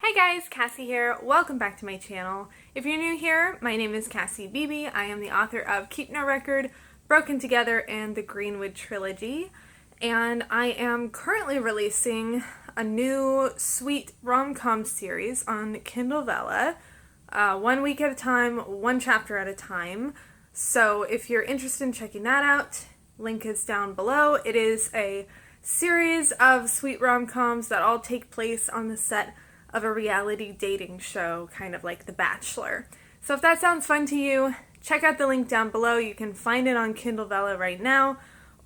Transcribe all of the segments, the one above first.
Hi guys, Cassie here. Welcome back to my channel. If you're new here, my name is Cassie Beebe. I am the author of Keep No Record, Broken Together, and the Greenwood Trilogy. And I am currently releasing a new sweet rom-com series on Kindle Vella. 1 week at a time, one chapter at a time. So if you're interested in checking that out, link is down below. It is a series of sweet rom-coms that all take place on the set of a reality dating show, kind of like The Bachelor. So if that sounds fun to you, check out the link down below. You can find it on Kindle Vella right now,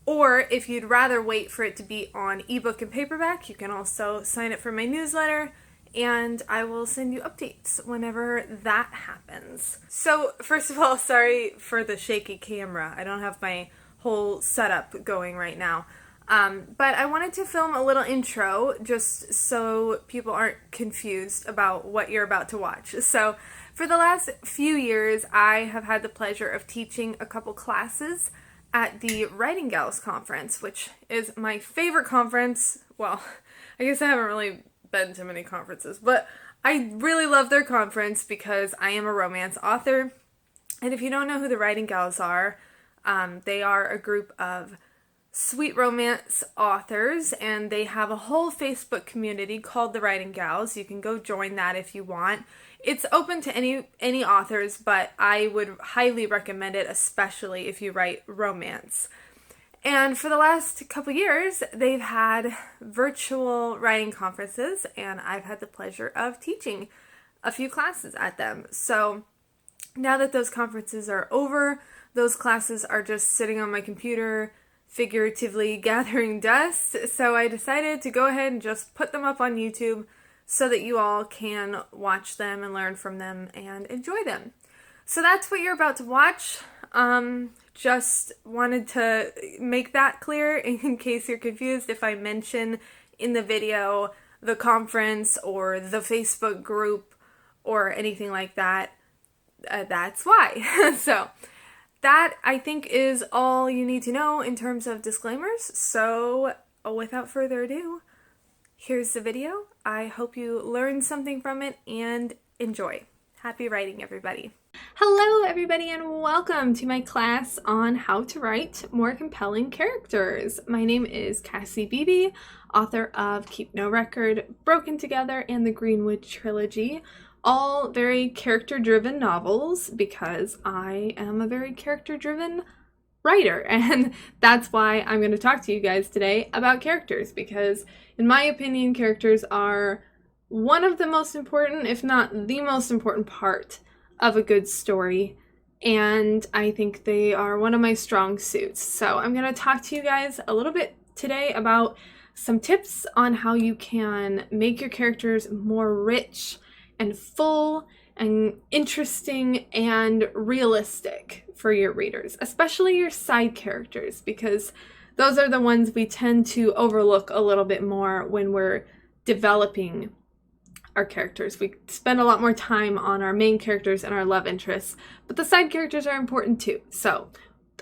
or if you'd rather wait for it to be on ebook and paperback, you can also sign up for my newsletter, and I will send you updates whenever that happens. So first of all, sorry for the shaky camera. I don't have my whole setup going right now. But I wanted to film a little intro just so people aren't confused about what you're about to watch. So for the last few years, I have had the pleasure of teaching a couple classes at the Writing Gals Conference, which is my favorite conference. Well, I guess I haven't really been to many conferences, but I really love their conference because I am a romance author. And if you don't know who the Writing Gals are, they are a group of sweet romance authors, and they have a whole Facebook community called the Writing Gals. You can go join that if you want. It's open to any authors, but I would highly recommend it, especially if you write romance. And for the last couple years, they've had virtual writing conferences, and I've had the pleasure of teaching a few classes at them. So now that those conferences are over, those classes are just sitting on my computer, figuratively gathering dust, so I decided to go ahead and just put them up on YouTube so that you all can watch them and learn from them and enjoy them. So that's what you're about to watch. Just wanted to make that clear in case you're confused if I mention in the video the conference or the Facebook group or anything like that. That's why. So that, I think, is all you need to know in terms of disclaimers. So without further ado, here's the video. I hope you learned something from it and enjoy. Happy writing, everybody. Hello, everybody, and welcome to my class on how to write more compelling characters. My name is Cassie Beebe, author of Keep No Record, Broken Together, and the Greenwood Trilogy. All very character-driven novels because I am a very character-driven writer, and that's why I'm going to talk to you guys today about characters, because in my opinion, characters are one of the most important, if not the most important part of a good story, and I think they are one of my strong suits. So I'm going to talk to you guys a little bit today about some tips on how you can make your characters more rich and full and interesting and realistic for your readers, especially your side characters, because those are the ones we tend to overlook a little bit more when we're developing our characters. We spend a lot more time on our main characters and our love interests, but the side characters are important too. So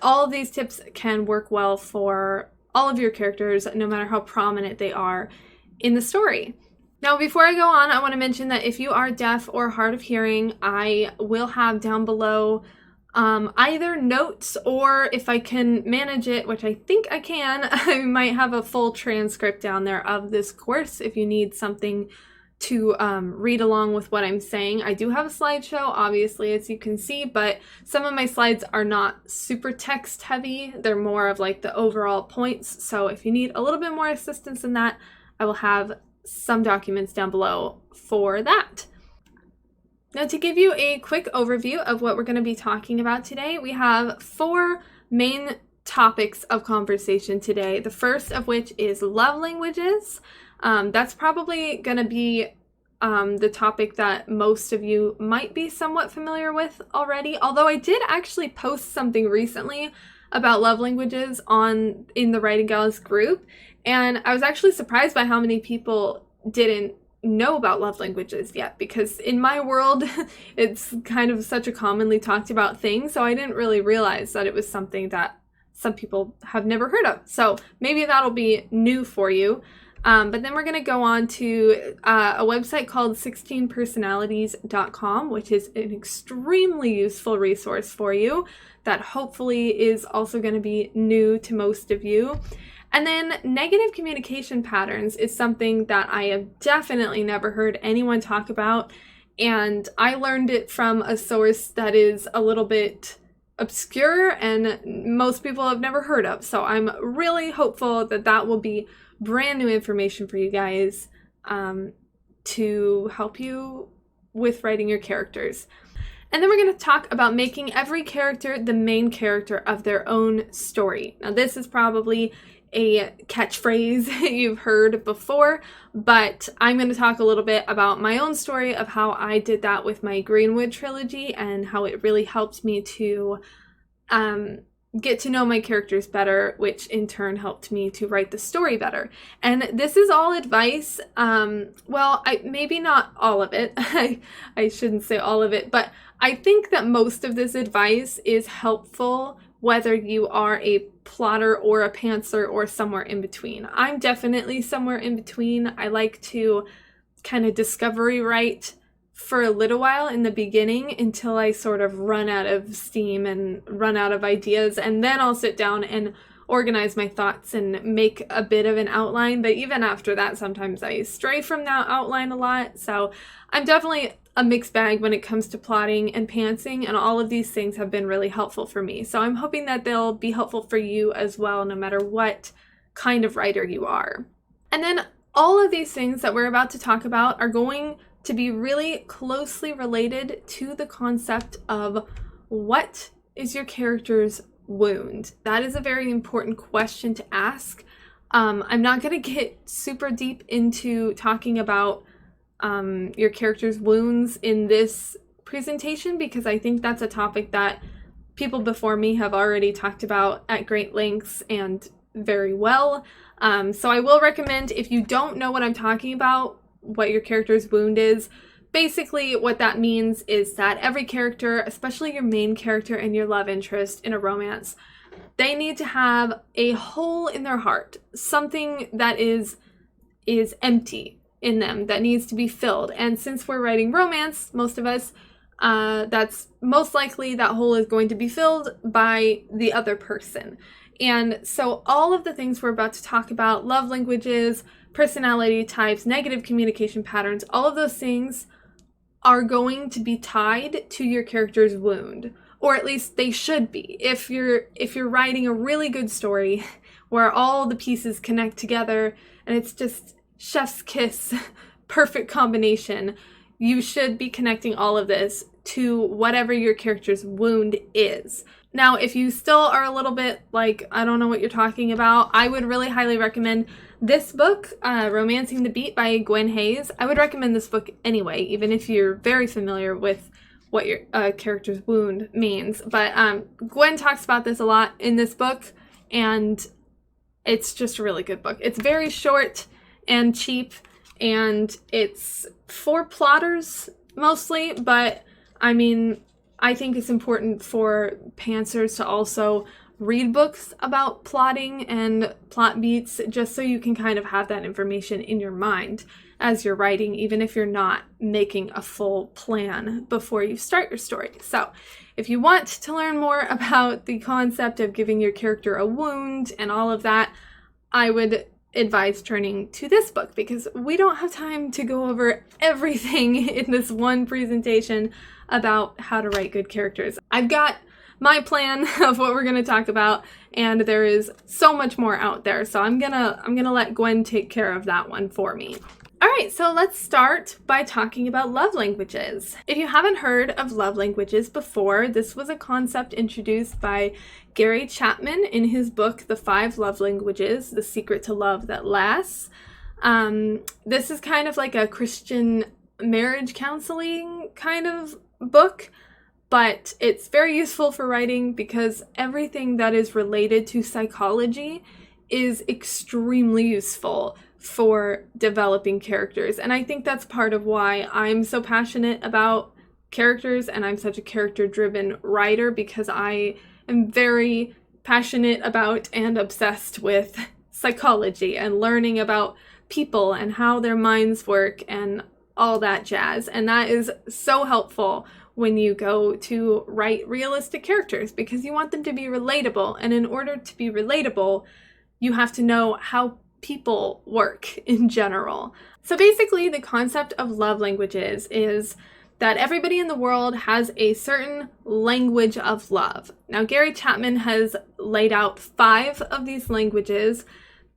all of these tips can work well for all of your characters, no matter how prominent they are in the story. Now, before I go on, I want to mention that if you are deaf or hard of hearing, I will have down below either notes, or if I can manage it, which I think I can, I might have a full transcript down there of this course if you need something to read along with what I'm saying. I do have a slideshow, obviously, as you can see, but some of my slides are not super text heavy. They're more of like the overall points. So if you need a little bit more assistance in that, I will have some documents down below for that. Now, to give you a quick overview of what we're going to be talking about today, we have 4 main topics of conversation today. The first of which is love languages. That's probably going to be the topic that most of you might be somewhat familiar with already, although I did actually post something recently about love languages in the Writing Gals group, and I was actually surprised by how many people didn't know about love languages yet, because in my world it's kind of such a commonly talked about thing, so I didn't really realize that it was something that some people have never heard of. So maybe that'll be new for you. But then we're going to go on to a website called 16personalities.com, which is an extremely useful resource for you that hopefully is also going to be new to most of you. And then negative communication patterns is something that I have definitely never heard anyone talk about. And I learned it from a source that is a little bit obscure and most people have never heard of. So I'm really hopeful that that will be brand new information for you guys to help you with writing your characters. And then we're going to talk about making every character the main character of their own story. Now, this is probably a catchphrase you've heard before, but I'm going to talk a little bit about my own story of how I did that with my Greenwood trilogy and how it really helped me to get to know my characters better, which in turn helped me to write the story better. And this is all advice. Maybe not all of it. I shouldn't say all of it, but I think that most of this advice is helpful whether you are a plotter or a pantser or somewhere in between. I'm definitely somewhere in between. I like to kind of discovery write for a little while in the beginning until I sort of run out of steam and run out of ideas, and then I'll sit down and organize my thoughts and make a bit of an outline. But even after that, sometimes I stray from that outline a lot. So I'm definitely a mixed bag when it comes to plotting and pantsing, and all of these things have been really helpful for me. So I'm hoping that they'll be helpful for you as well, no matter what kind of writer you are. And then all of these things that we're about to talk about are going to be really closely related to the concept of what is your character's wound? That is a very important question to ask. I'm not going to get super deep into talking about your character's wounds in this presentation because I think that's a topic that people before me have already talked about at great lengths and very well. So I will recommend, if you don't know what I'm talking about, what your character's wound is, basically what that means is that every character, especially your main character and your love interest in a romance, they need to have a hole in their heart, something that is empty in them that needs to be filled. And since we're writing romance, most of us, that's most likely that hole is going to be filled by the other person. And so all of the things we're about to talk about, love languages, personality types, negative communication patterns, all of those things are going to be tied to your character's wound, or at least they should be. If you're writing a really good story where all the pieces connect together and it's just chef's kiss, perfect combination, you should be connecting all of this to whatever your character's wound is. Now, if you still are a little bit like, I don't know what you're talking about, I would really highly recommend this book, Romancing the Beat by Gwen Hayes. I would recommend this book anyway, even if you're very familiar with what your character's wound means. But Gwen talks about this a lot in this book, and it's just a really good book. It's very short and cheap, and it's for plotters mostly, but I mean, I think it's important for pantsers to also read books about plotting and plot beats, just so you can kind of have that information in your mind as you're writing, even if you're not making a full plan before you start your story. So if you want to learn more about the concept of giving your character a wound and all of that, I would advise turning to this book, because we don't have time to go over everything in this one presentation about how to write good characters. I've got my plan of what we're going to talk about, and there is so much more out there, so I'm gonna let Gwen take care of that one for me. Alright, so let's start by talking about love languages. If you haven't heard of love languages before, this was a concept introduced by Gary Chapman in his book, The 5 Love Languages, The Secret to Love That Lasts. This is kind of like a Christian marriage counseling kind of book, but it's very useful for writing because everything that is related to psychology is extremely useful for developing characters. And I think that's part of why I'm so passionate about characters and I'm such a character-driven writer, because I am very passionate about and obsessed with psychology and learning about people and how their minds work and all that jazz. And that is so helpful when you go to write realistic characters, because you want them to be relatable. And in order to be relatable, you have to know how people work in general. So basically, the concept of love languages is that everybody in the world has a certain language of love. Now, Gary Chapman has laid out 5 of these languages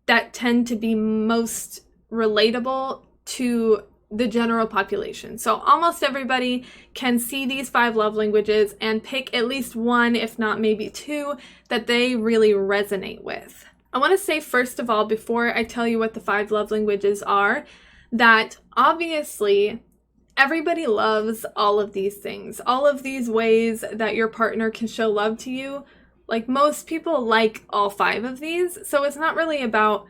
that tend to be most relatable to the general population. So almost everybody can see these 5 love languages and pick at least one, if not maybe 2, that they really resonate with. I want to say, first of all, before I tell you what the 5 love languages are, that obviously everybody loves all of these things, all of these ways that your partner can show love to you. Like, most people like all 5 of these, so it's not really about,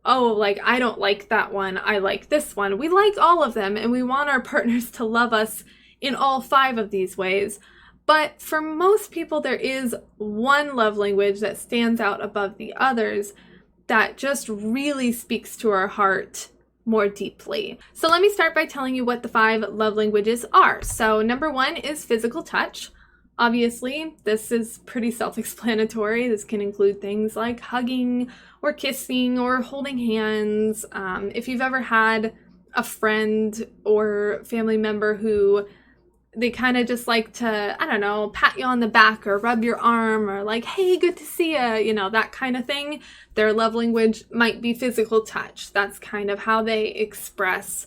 oh, like, I don't like that one, I like this one. We like all of them, and we want our partners to love us in all 5 of these ways. But for most people, there is one love language that stands out above the others that just really speaks to our heart more deeply. So let me start by telling you what the 5 love languages are. So number 1 is physical touch. Obviously, this is pretty self-explanatory. This can include things like hugging or kissing or holding hands. If you've ever had a friend or family member who they kind of just like to, I don't know, pat you on the back or rub your arm or like, hey, good to see ya, you know, that kind of thing. Their love language might be physical touch. That's kind of how they express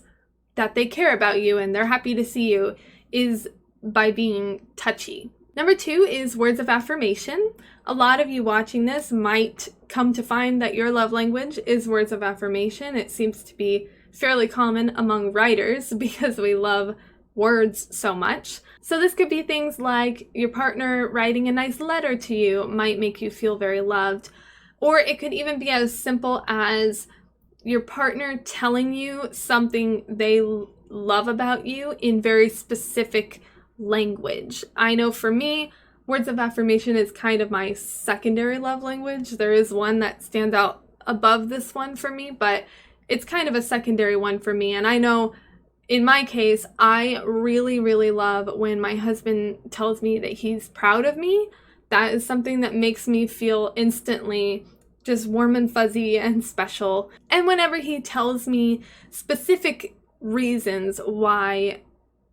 that they care about you and they're happy to see you, is by being touchy. Number 2 is words of affirmation. A lot of you watching this might come to find that your love language is words of affirmation. It seems to be fairly common among writers because we love words so much. So this could be things like your partner writing a nice letter to you might make you feel very loved. Or it could even be as simple as your partner telling you something they love about you in very specific language. I know for me, words of affirmation is kind of my secondary love language. There is one that stands out above this one for me, but it's kind of a secondary one for me. And I know in my case, I really, really love when my husband tells me that he's proud of me. That is something that makes me feel instantly just warm and fuzzy and special. And whenever he tells me specific reasons why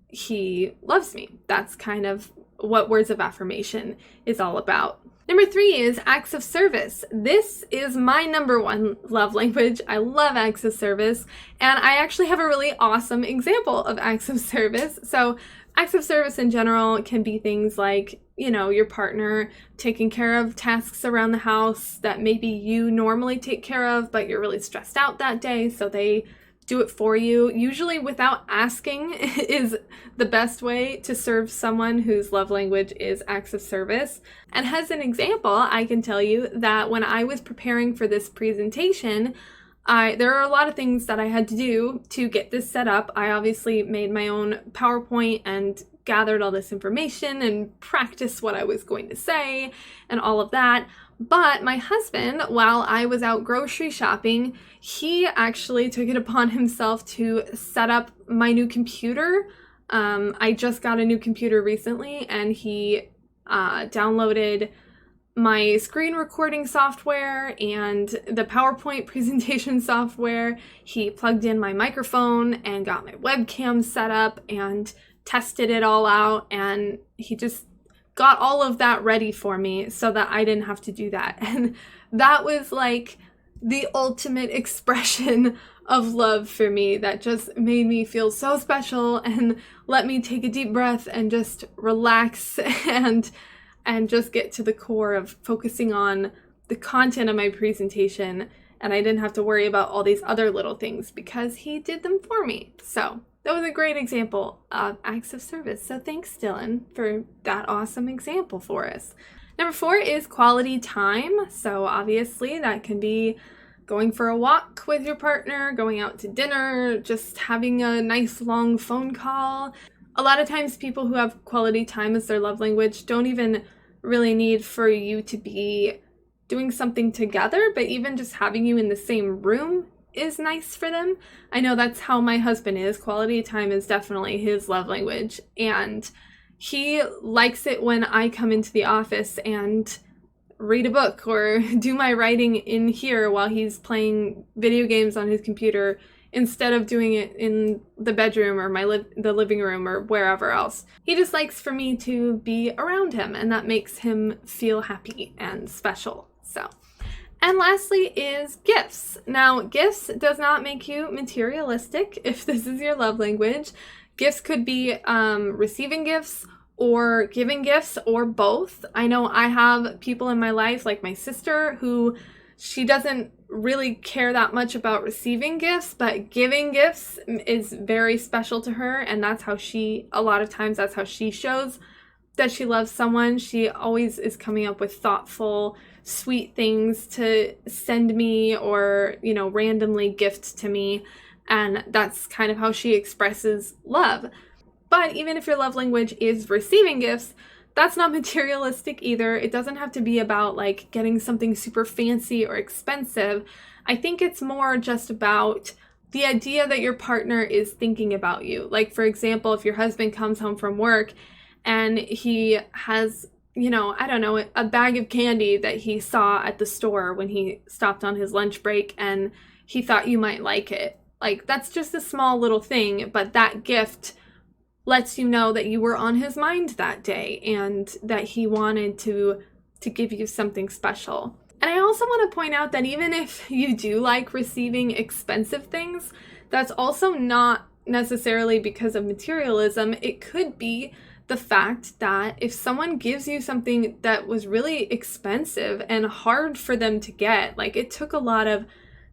he loves me, that's kind of what words of affirmation is all about. Number 3 is acts of service. This is my number 1 love language. I love acts of service, and I actually have a really awesome example of acts of service. So acts of service in general can be things like, you know, your partner taking care of tasks around the house that maybe you normally take care of, but you're really stressed out that day, so they do it for you. Usually without asking is the best way to serve someone whose love language is acts of service. And as an example, I can tell you that when I was preparing for this presentation, there are a lot of things that I had to do to get this set up. I obviously made my own PowerPoint and gathered all this information and practiced what I was going to say and all of that. But my husband, while I was out grocery shopping, he actually took it upon himself to set up my new computer. I just got a new computer recently, and he downloaded my screen recording software and the PowerPoint presentation software. He plugged in my microphone and got my webcam set up and tested it all out, and he just got all of that ready for me so that I didn't have to do that. And that was like the ultimate expression of love for me, that just made me feel so special and let me take a deep breath and just relax and just get to the core of focusing on the content of my presentation. And I didn't have to worry about all these other little things because he did them for me. So that was a great example of acts of service. So thanks, Dylan, for that awesome example for us. Number 4 is quality time. So obviously that can be going for a walk with your partner, going out to dinner, just having a nice long phone call. A lot of times people who have quality time as their love language don't even really need for you to be doing something together, but even just having you in the same room is nice for them. I know that's how my husband is. Quality time is definitely his love language, and he likes it when I come into the office and read a book or do my writing in here while he's playing video games on his computer instead of doing it in the bedroom or the living room or wherever else. He just likes for me to be around him, and that makes him feel happy and special. So, and lastly is gifts. Now, gifts does not make you materialistic if this is your love language. Gifts could be receiving gifts or giving gifts or both. I know I have people in my life, like my sister, who she doesn't really care that much about receiving gifts, but giving gifts is very special to her, and that's how a lot of times that's how she shows that she loves someone. She always is coming up with thoughtful, sweet things to send me or, randomly gift to me, and that's kind of how she expresses love. But even if your love language is receiving gifts, that's not materialistic either. It doesn't have to be about like getting something super fancy or expensive. I think it's more just about the idea that your partner is thinking about you. Like, for example, if your husband comes home from work and he has, a bag of candy that he saw at the store when he stopped on his lunch break and he thought you might like it. Like, that's just a small little thing, but that gift lets you know that you were on his mind that day and that he wanted to give you something special. And I also want to point out that even if you do like receiving expensive things, that's also not necessarily because of materialism. It could be the fact that if someone gives you something that was really expensive and hard for them to get, like it took a lot of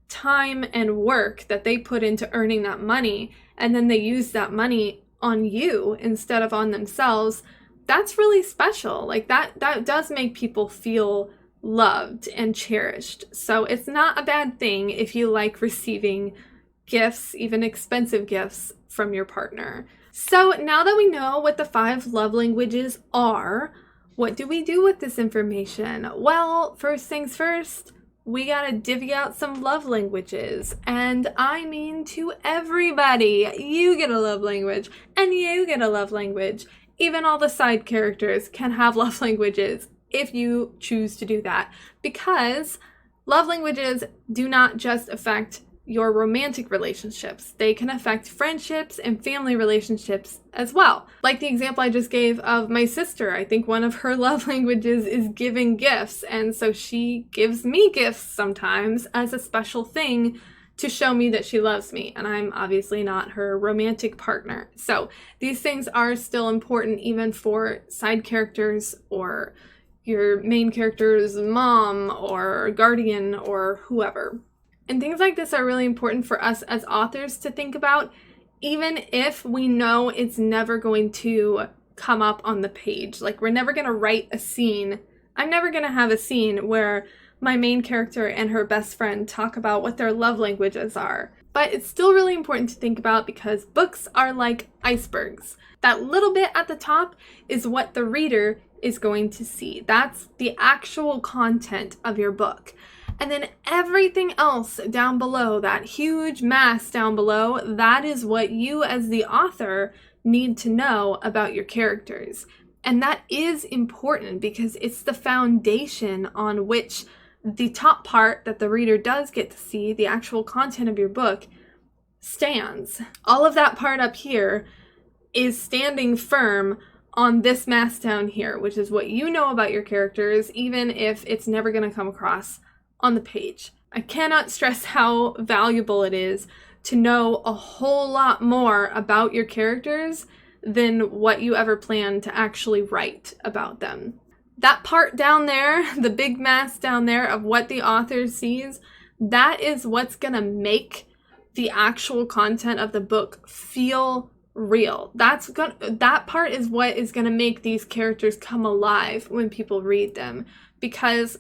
time and work that they put into earning that money, and then they use that money on you instead of on themselves, that's really special. Like that does make people feel loved and cherished. So it's not a bad thing if you like receiving gifts, even expensive gifts from your partner. So now that we know what the 5 love languages are, what do we do with this information? Well, first things first, we gotta divvy out some love languages. And I mean to everybody. You get a love language, and you get a love language. Even all the side characters can have love languages if you choose to do that. Because love languages do not just affect your romantic relationships. They can affect friendships and family relationships as well. Like the example I just gave of my sister, I think one of her love languages is giving gifts, and so she gives me gifts sometimes as a special thing to show me that she loves me, and I'm obviously not her romantic partner. So these things are still important even for side characters or your main character's mom or guardian or whoever. And things like this are really important for us as authors to think about, even if we know it's never going to come up on the page. Like, we're never going to write a scene. I'm never going to have a scene where my main character and her best friend talk about what their love languages are. But it's still really important to think about because books are like icebergs. That little bit at the top is what the reader is going to see. That's the actual content of your book. And then everything else down below, that huge mass down below, that is what you as the author need to know about your characters. And that is important because it's the foundation on which the top part that the reader does get to see, the actual content of your book, stands. All of that part up here is standing firm on this mass down here, which is what you know about your characters, even if it's never going to come across on the page. I cannot stress how valuable it is to know a whole lot more about your characters than what you ever plan to actually write about them. That part down there, the big mass down there of what the author sees, that is what's gonna make the actual content of the book feel real. That part is what is gonna make these characters come alive when people read them, because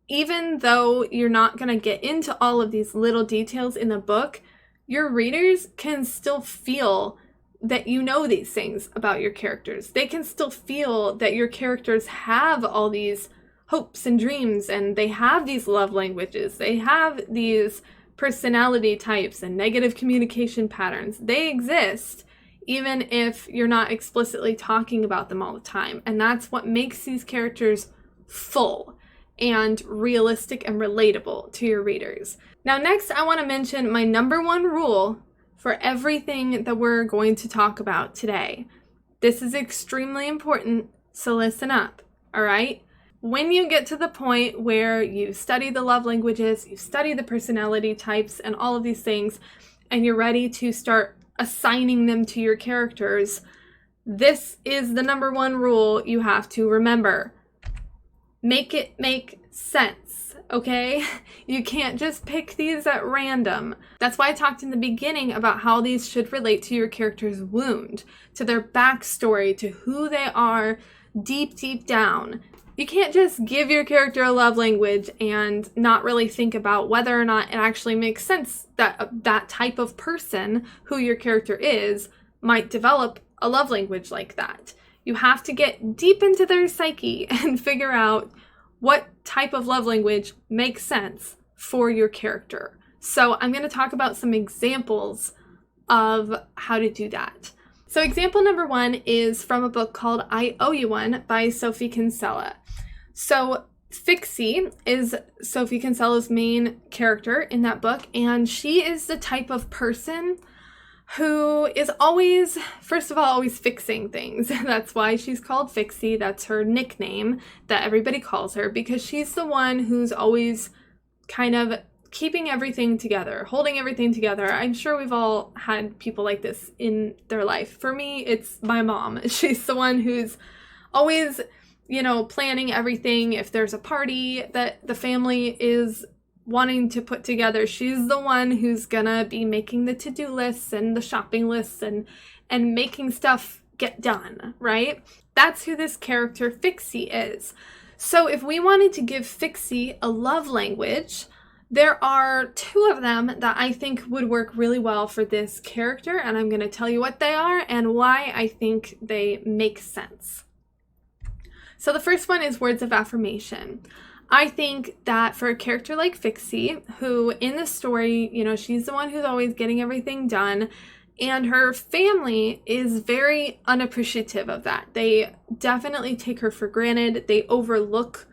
even though you're not going to get into all of these little details in the book, your readers can still feel that you know these things about your characters. They can still feel that your characters have all these hopes and dreams, and they have these love languages. They have these personality types and negative communication patterns. They exist even if you're not explicitly talking about them all the time. And that's what makes these characters full and realistic and relatable to your readers. Now, next, I want to mention my number one rule for everything that we're going to talk about today. This is extremely important, so listen up, all right? When you get to the point where you study the love languages, you study the personality types and all of these things, and you're ready to start assigning them to your characters, this is the number one rule you have to remember. Make it make sense, okay? You can't just pick these at random. That's why I talked in the beginning about how these should relate to your character's wound, to their backstory, to who they are deep, deep down. You can't just give your character a love language and not really think about whether or not it actually makes sense that that type of person who your character is might develop a love language like that. You have to get deep into their psyche and figure out what type of love language makes sense for your character. So I'm going to talk about some examples of how to do that. So example number one is from a book called I Owe You One by Sophie Kinsella. So Fixie is Sophie Kinsella's main character in that book, and she is the type of person who is always, first of all, always fixing things. That's why she's called Fixie. That's her nickname that everybody calls her, because she's the one who's always kind of keeping everything together, holding everything together. I'm sure we've all had people like this in their life. For me, it's my mom. She's the one who's always, planning everything. If there's a party that the family is wanting to put together, she's the one who's gonna be making the to-do lists and the shopping lists and making stuff get done, right? That's who this character Fixie is. So if we wanted to give Fixie a love language, there are two of them that I think would work really well for this character, and I'm going to tell you what they are and why I think they make sense. So the first one is words of affirmation. I think that for a character like Fixie, who in the story, she's the one who's always getting everything done, and her family is very unappreciative of that. They definitely take her for granted. They overlook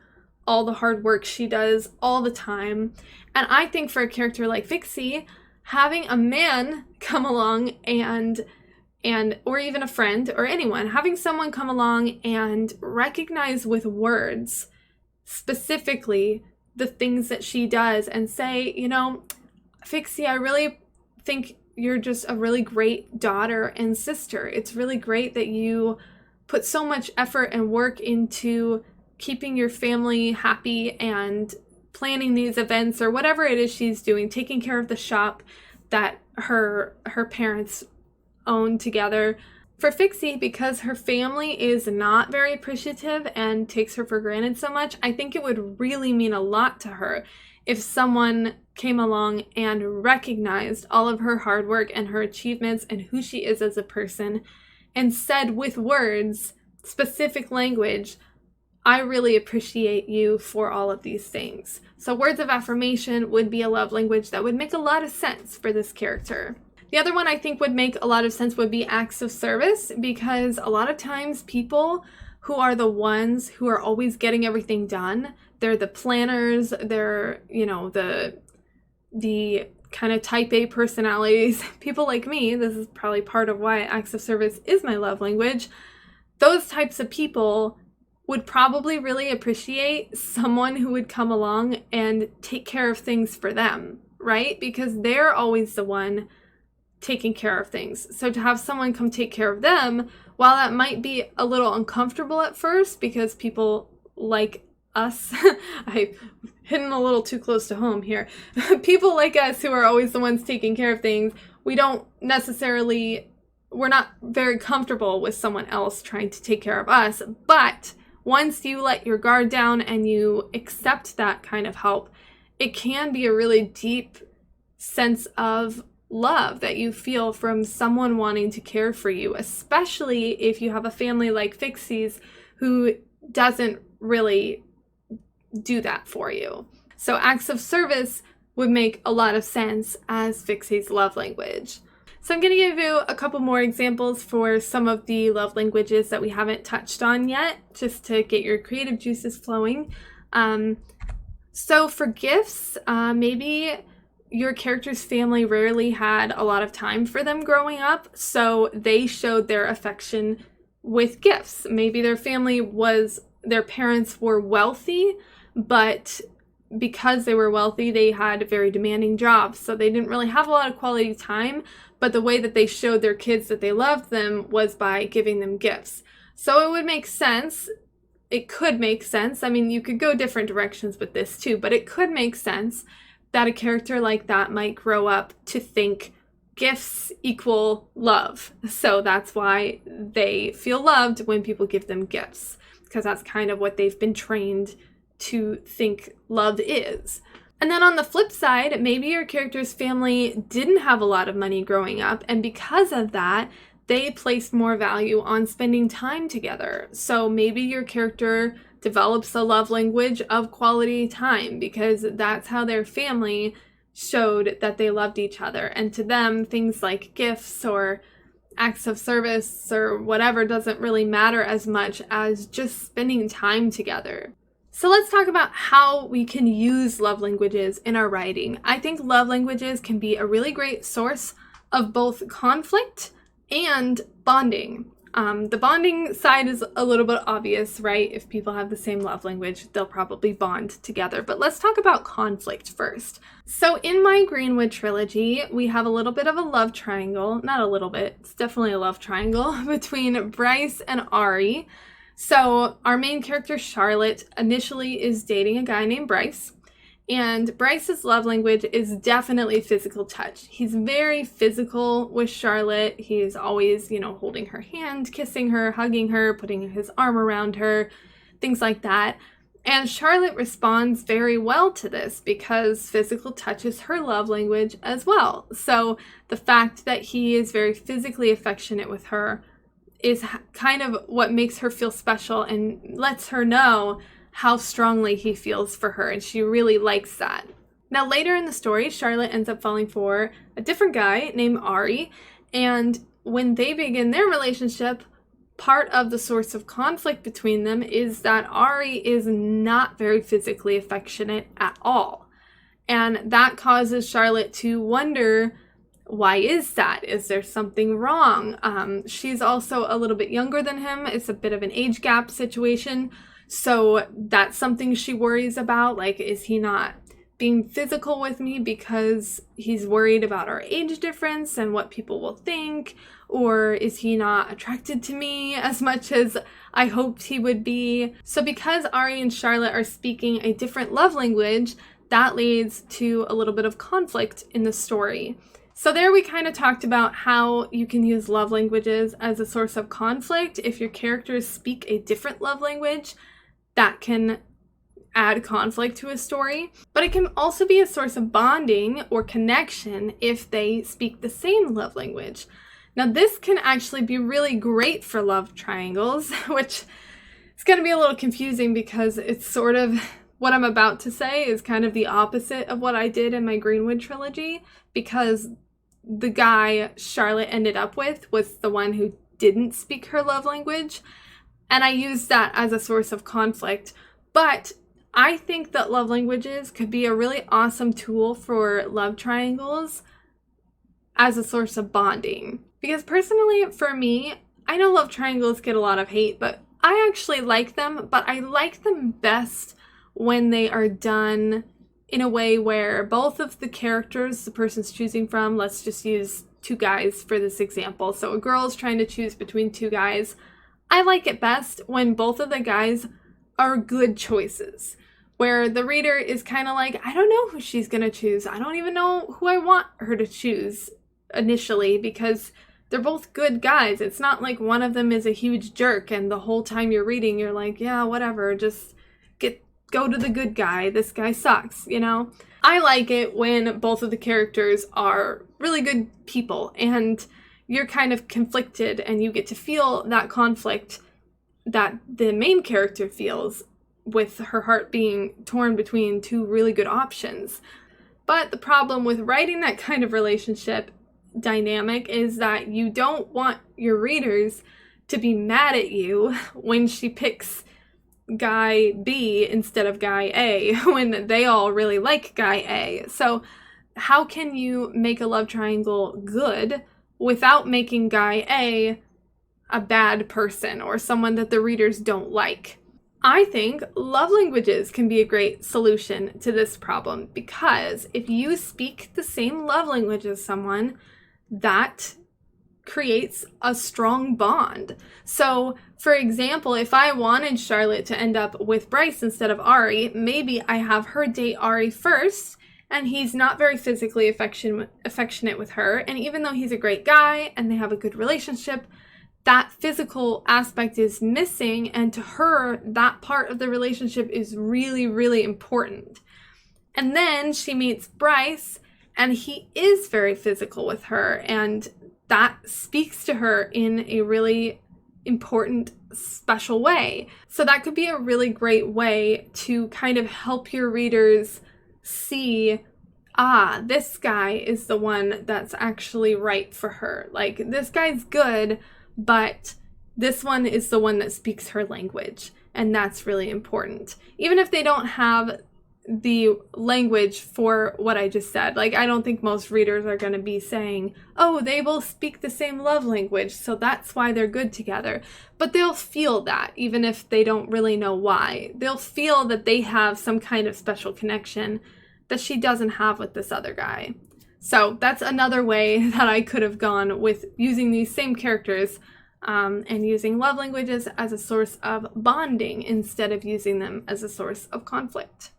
all the hard work she does all the time. And I think for a character like Fixie, having a man come along and or even a friend or anyone, having someone come along and recognize with words specifically the things that she does and say, Fixie, I really think you're just a really great daughter and sister. It's really great that you put so much effort and work into keeping your family happy and planning these events or whatever it is she's doing, taking care of the shop that her parents own together. For Fixie, because her family is not very appreciative and takes her for granted so much, I think it would really mean a lot to her if someone came along and recognized all of her hard work and her achievements and who she is as a person and said with words, specific language, I really appreciate you for all of these things. So words of affirmation would be a love language that would make a lot of sense for this character. The other one I think would make a lot of sense would be acts of service, because a lot of times people who are the ones who are always getting everything done, they're the planners, they're, the kind of type A personalities, people like me, this is probably part of why acts of service is my love language. Those types of people would probably really appreciate someone who would come along and take care of things for them, right? Because they're always the one taking care of things. So to have someone come take care of them, while that might be a little uncomfortable at first because people like us, I've hidden a little too close to home here, people like us who are always the ones taking care of things, we're not very comfortable with someone else trying to take care of us. But once you let your guard down and you accept that kind of help, it can be a really deep sense of love that you feel from someone wanting to care for you, especially if you have a family like Fixie's who doesn't really do that for you. So acts of service would make a lot of sense as Vixie's love language. So I'm going to give you a couple more examples for some of the love languages that we haven't touched on yet, just to get your creative juices flowing. So for gifts, maybe your character's family rarely had a lot of time for them growing up, so they showed their affection with gifts. Maybe their parents were wealthy, but because they were wealthy, they had very demanding jobs, so they didn't really have a lot of quality time, but the way that they showed their kids that they loved them was by giving them gifts. So it would make sense. It could make sense. I mean, you could go different directions with this too, but it could make sense that a character like that might grow up to think gifts equal love. So that's why they feel loved when people give them gifts, because that's kind of what they've been trained to think love is. And then on the flip side, maybe your character's family didn't have a lot of money growing up, and because of that, they placed more value on spending time together. So maybe your character develops a love language of quality time because that's how their family showed that they loved each other. And to them, things like gifts or acts of service or whatever doesn't really matter as much as just spending time together. So let's talk about how we can use love languages in our writing. I think love languages can be a really great source of both conflict and bonding. The bonding side is a little bit obvious, right? If people have the same love language, they'll probably bond together. But let's talk about conflict first. So in my Greenwood trilogy, we have a little bit of a love triangle. Not a little bit, it's definitely a love triangle between Bryce and Ari. So our main character, Charlotte, initially is dating a guy named Bryce. And Bryce's love language is definitely physical touch. He's very physical with Charlotte. He's always, holding her hand, kissing her, hugging her, putting his arm around her, things like that. And Charlotte responds very well to this because physical touch is her love language as well. So the fact that he is very physically affectionate with her is kind of what makes her feel special and lets her know how strongly he feels for her, and she really likes that. Now, later in the story, Charlotte ends up falling for a different guy named Ari, and when they begin their relationship, part of the source of conflict between them is that Ari is not very physically affectionate at all. And that causes Charlotte to wonder, why is that? Is there something wrong? She's also a little bit younger than him. It's a bit of an age gap situation. So that's something she worries about. Like, is he not being physical with me because he's worried about our age difference and what people will think? Or is he not attracted to me as much as I hoped he would be? So because Ari and Charlotte are speaking a different love language, that leads to a little bit of conflict in the story. So there we kind of talked about how you can use love languages as a source of conflict. If your characters speak a different love language, that can add conflict to a story. But it can also be a source of bonding or connection if they speak the same love language. Now, this can actually be really great for love triangles, which is going to be a little confusing because it's sort of what I'm about to say is kind of the opposite of what I did in my Greenwood trilogy, because the guy Charlotte ended up with was the one who didn't speak her love language. And I used that as a source of conflict. But I think that love languages could be a really awesome tool for love triangles as a source of bonding. Because personally, for me, I know love triangles get a lot of hate, but I actually like them. But I like them best when they are done in a way where both of the characters the person's choosing from, let's just use two guys for this example. So a girl is trying to choose between two guys. I like it best when both of the guys are good choices, where the reader is kind of like, I don't know who she's going to choose. I don't even know who I want her to choose initially because they're both good guys. It's not like one of them is a huge jerk and the whole time you're reading, you're like, yeah, whatever, just go to the good guy. This guy sucks, I like it when both of the characters are really good people and you're kind of conflicted and you get to feel that conflict that the main character feels with her heart being torn between two really good options. But the problem with writing that kind of relationship dynamic is that you don't want your readers to be mad at you when she picks guy B instead of guy A when they all really like guy A. So how can you make a love triangle good without making guy A a bad person or someone that the readers don't like? I think love languages can be a great solution to this problem, because if you speak the same love language as someone, that creates a strong bond. So, for example, if I wanted Charlotte to end up with Bryce instead of Ari, maybe I have her date Ari first, and he's not very physically affectionate with her, and even though he's a great guy and they have a good relationship, that physical aspect is missing, and to her, that part of the relationship is really, really important. And then she meets Bryce, and he is very physical with her, and that speaks to her in a really important, special way. So that could be a really great way to kind of help your readers see, this guy is the one that's actually right for her. Like, this guy's good, but this one is the one that speaks her language, and that's really important. Even if they don't have the language for what I just said. Like, I don't think most readers are going to be saying, oh, they both speak the same love language, so that's why they're good together. But they'll feel that, even if they don't really know why. They'll feel that they have some kind of special connection that she doesn't have with this other guy. So that's another way that I could have gone with using these same characters and using love languages as a source of bonding instead of using them as a source of conflict.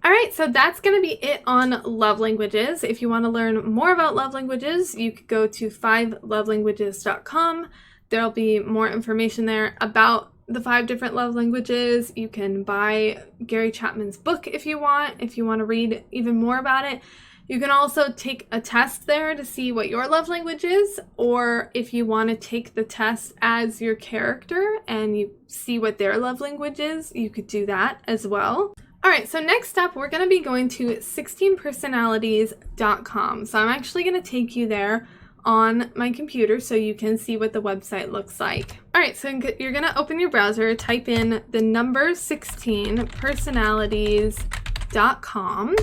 All right, so that's going to be it on love languages. If you want to learn more about love languages, you could go to 5lovelanguages.com. There'll be more information there about the 5 different love languages. You can buy Gary Chapman's book if you want to read even more about it. You can also take a test there to see what your love language is, or if you want to take the test as your character and you see what their love language is, you could do that as well. All right, so next up, we're going to be going to 16personalities.com. So I'm actually going to take you there on my computer so you can see what the website looks like. All right, so you're going to open your browser, type in the number 16personalities.com,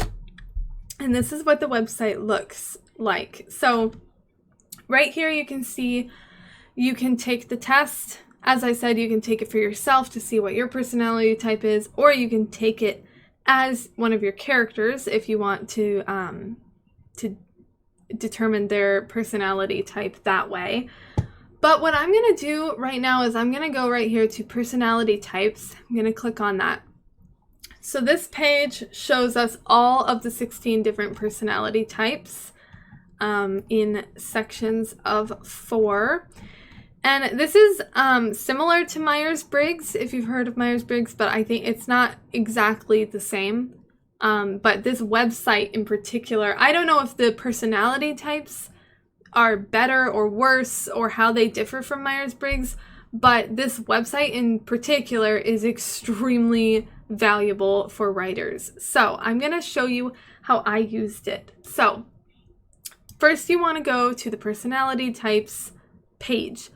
and this is what the website looks like. So right here you can see you can take the test. As I said, you can take it for yourself to see what your personality type is, or you can take it as one of your characters if you want to determine their personality type that way. But what I'm going to do right now is I'm going to go right here to personality types. I'm going to click on that. So this page shows us all of the 16 different personality types in sections of 4. And this is similar to Myers-Briggs, if you've heard of Myers-Briggs, but I think it's not exactly the same. But this website in particular, I don't know if the personality types are better or worse or how they differ from Myers-Briggs, but this website in particular is extremely valuable for writers. So I'm going to show you how I used it. So first you want to go to the personality types page.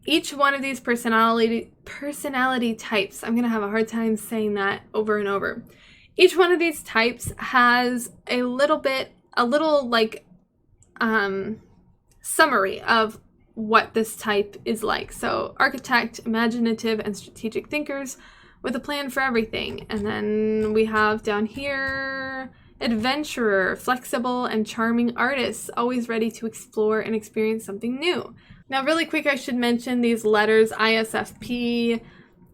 Each one of these personality types, I'm going to have a hard time saying that over and over. Each one of these types has a little summary of what this type is like. So architect, imaginative, and strategic thinkers with a plan for everything. And then we have down here, adventurer, flexible, and charming artists, always ready to explore and experience something new. Now, really quick, I should mention these letters, ISFP,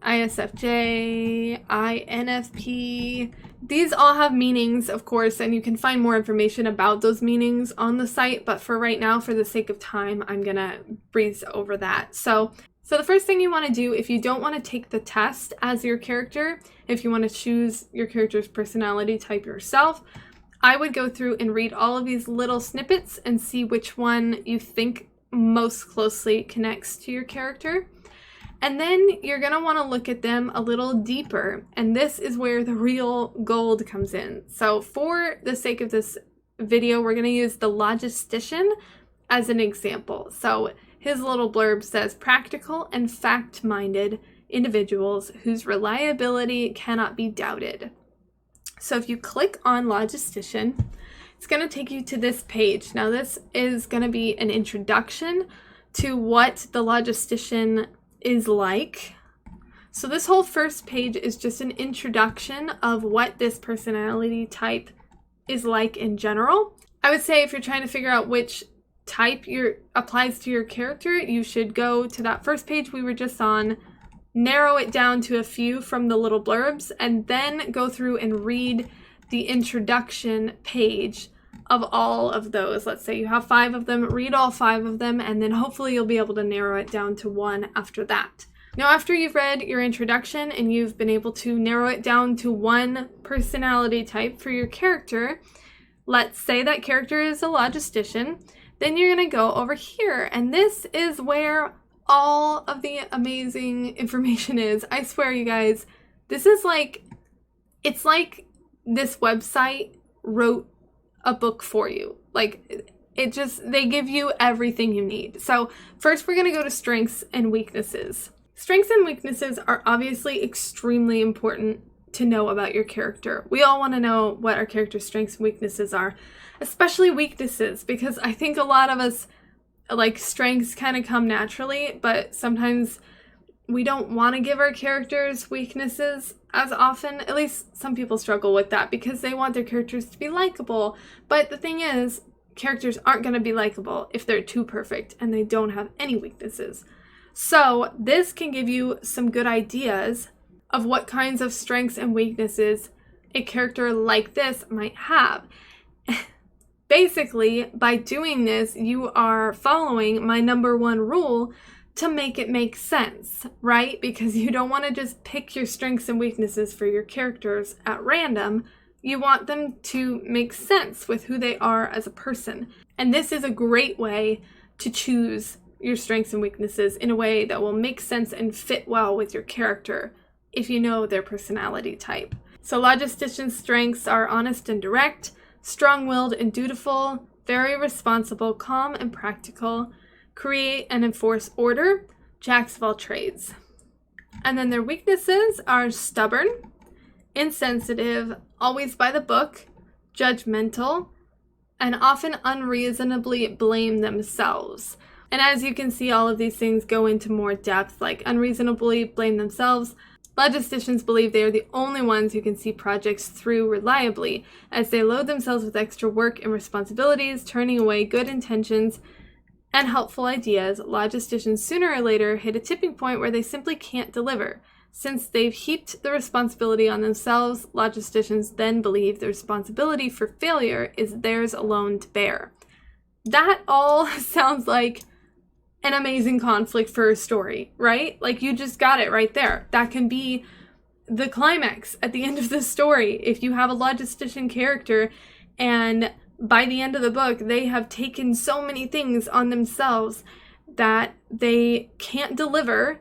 ISFJ, INFP. These all have meanings, of course, and you can find more information about those meanings on the site, but for right now, for the sake of time, I'm going to breeze over that. So the first thing you want to do, if you don't want to take the test as your character, if you want to choose your character's personality type yourself, I would go through and read all of these little snippets and see which one you think most closely connects to your character. And then you're going to want to look at them a little deeper. And this is where the real gold comes in. So for the sake of this video, we're going to use the logistician as an example. So his little blurb says, practical and fact-minded individuals whose reliability cannot be doubted. So if you click on logistician, it's going to take you to this page. Now this is going to be an introduction to what the logistician is like. So this whole first page is just an introduction of what this personality type is like in general. I would say if you're trying to figure out which type applies to your character, you should go to that first page we were just on, narrow it down to a few from the little blurbs, and then go through and read the introduction page of all of those. Let's say you have 5 of them, read all 5 of them, and then hopefully you'll be able to narrow it down to one after that. Now, after you've read your introduction and you've been able to narrow it down to one personality type for your character, let's say that character is a logistician, then you're going to go over here, and this is where all of the amazing information is. I swear, you guys, this is like, it's like this website wrote a book for you. Like, they give you everything you need. So first we're going to go to strengths and weaknesses. Strengths and weaknesses are obviously extremely important to know about your character. We all want to know what our character's strengths and weaknesses are, especially weaknesses, because I think a lot of us, like, strengths kind of come naturally, but sometimes we don't want to give our characters weaknesses as often. At least some people struggle with that because they want their characters to be likable. But the thing is, characters aren't going to be likable if they're too perfect and they don't have any weaknesses. So this can give you some good ideas of what kinds of strengths and weaknesses a character like this might have. Basically, by doing this, you are following my number 1 rule to make it make sense, right? Because you don't want to just pick your strengths and weaknesses for your characters at random. You want them to make sense with who they are as a person. And this is a great way to choose your strengths and weaknesses in a way that will make sense and fit well with your character if you know their personality type. So logistician's strengths are honest and direct, strong-willed and dutiful, very responsible, calm and practical, create and enforce order, jacks of all trades. And then their weaknesses are stubborn, insensitive, always by the book, judgmental, and often unreasonably blame themselves. And as you can see, all of these things go into more depth, like unreasonably blame themselves. Logisticians believe they are the only ones who can see projects through reliably, as they load themselves with extra work and responsibilities, turning away good intentions and helpful ideas. Logisticians sooner or later hit a tipping point where they simply can't deliver. Since they've heaped the responsibility on themselves, logisticians then believe the responsibility for failure is theirs alone to bear. That all sounds like an amazing conflict for a story, right? Like, you just got it right there. That can be the climax at the end of the story. If you have a logistician character and by the end of the book, they have taken so many things on themselves that they can't deliver,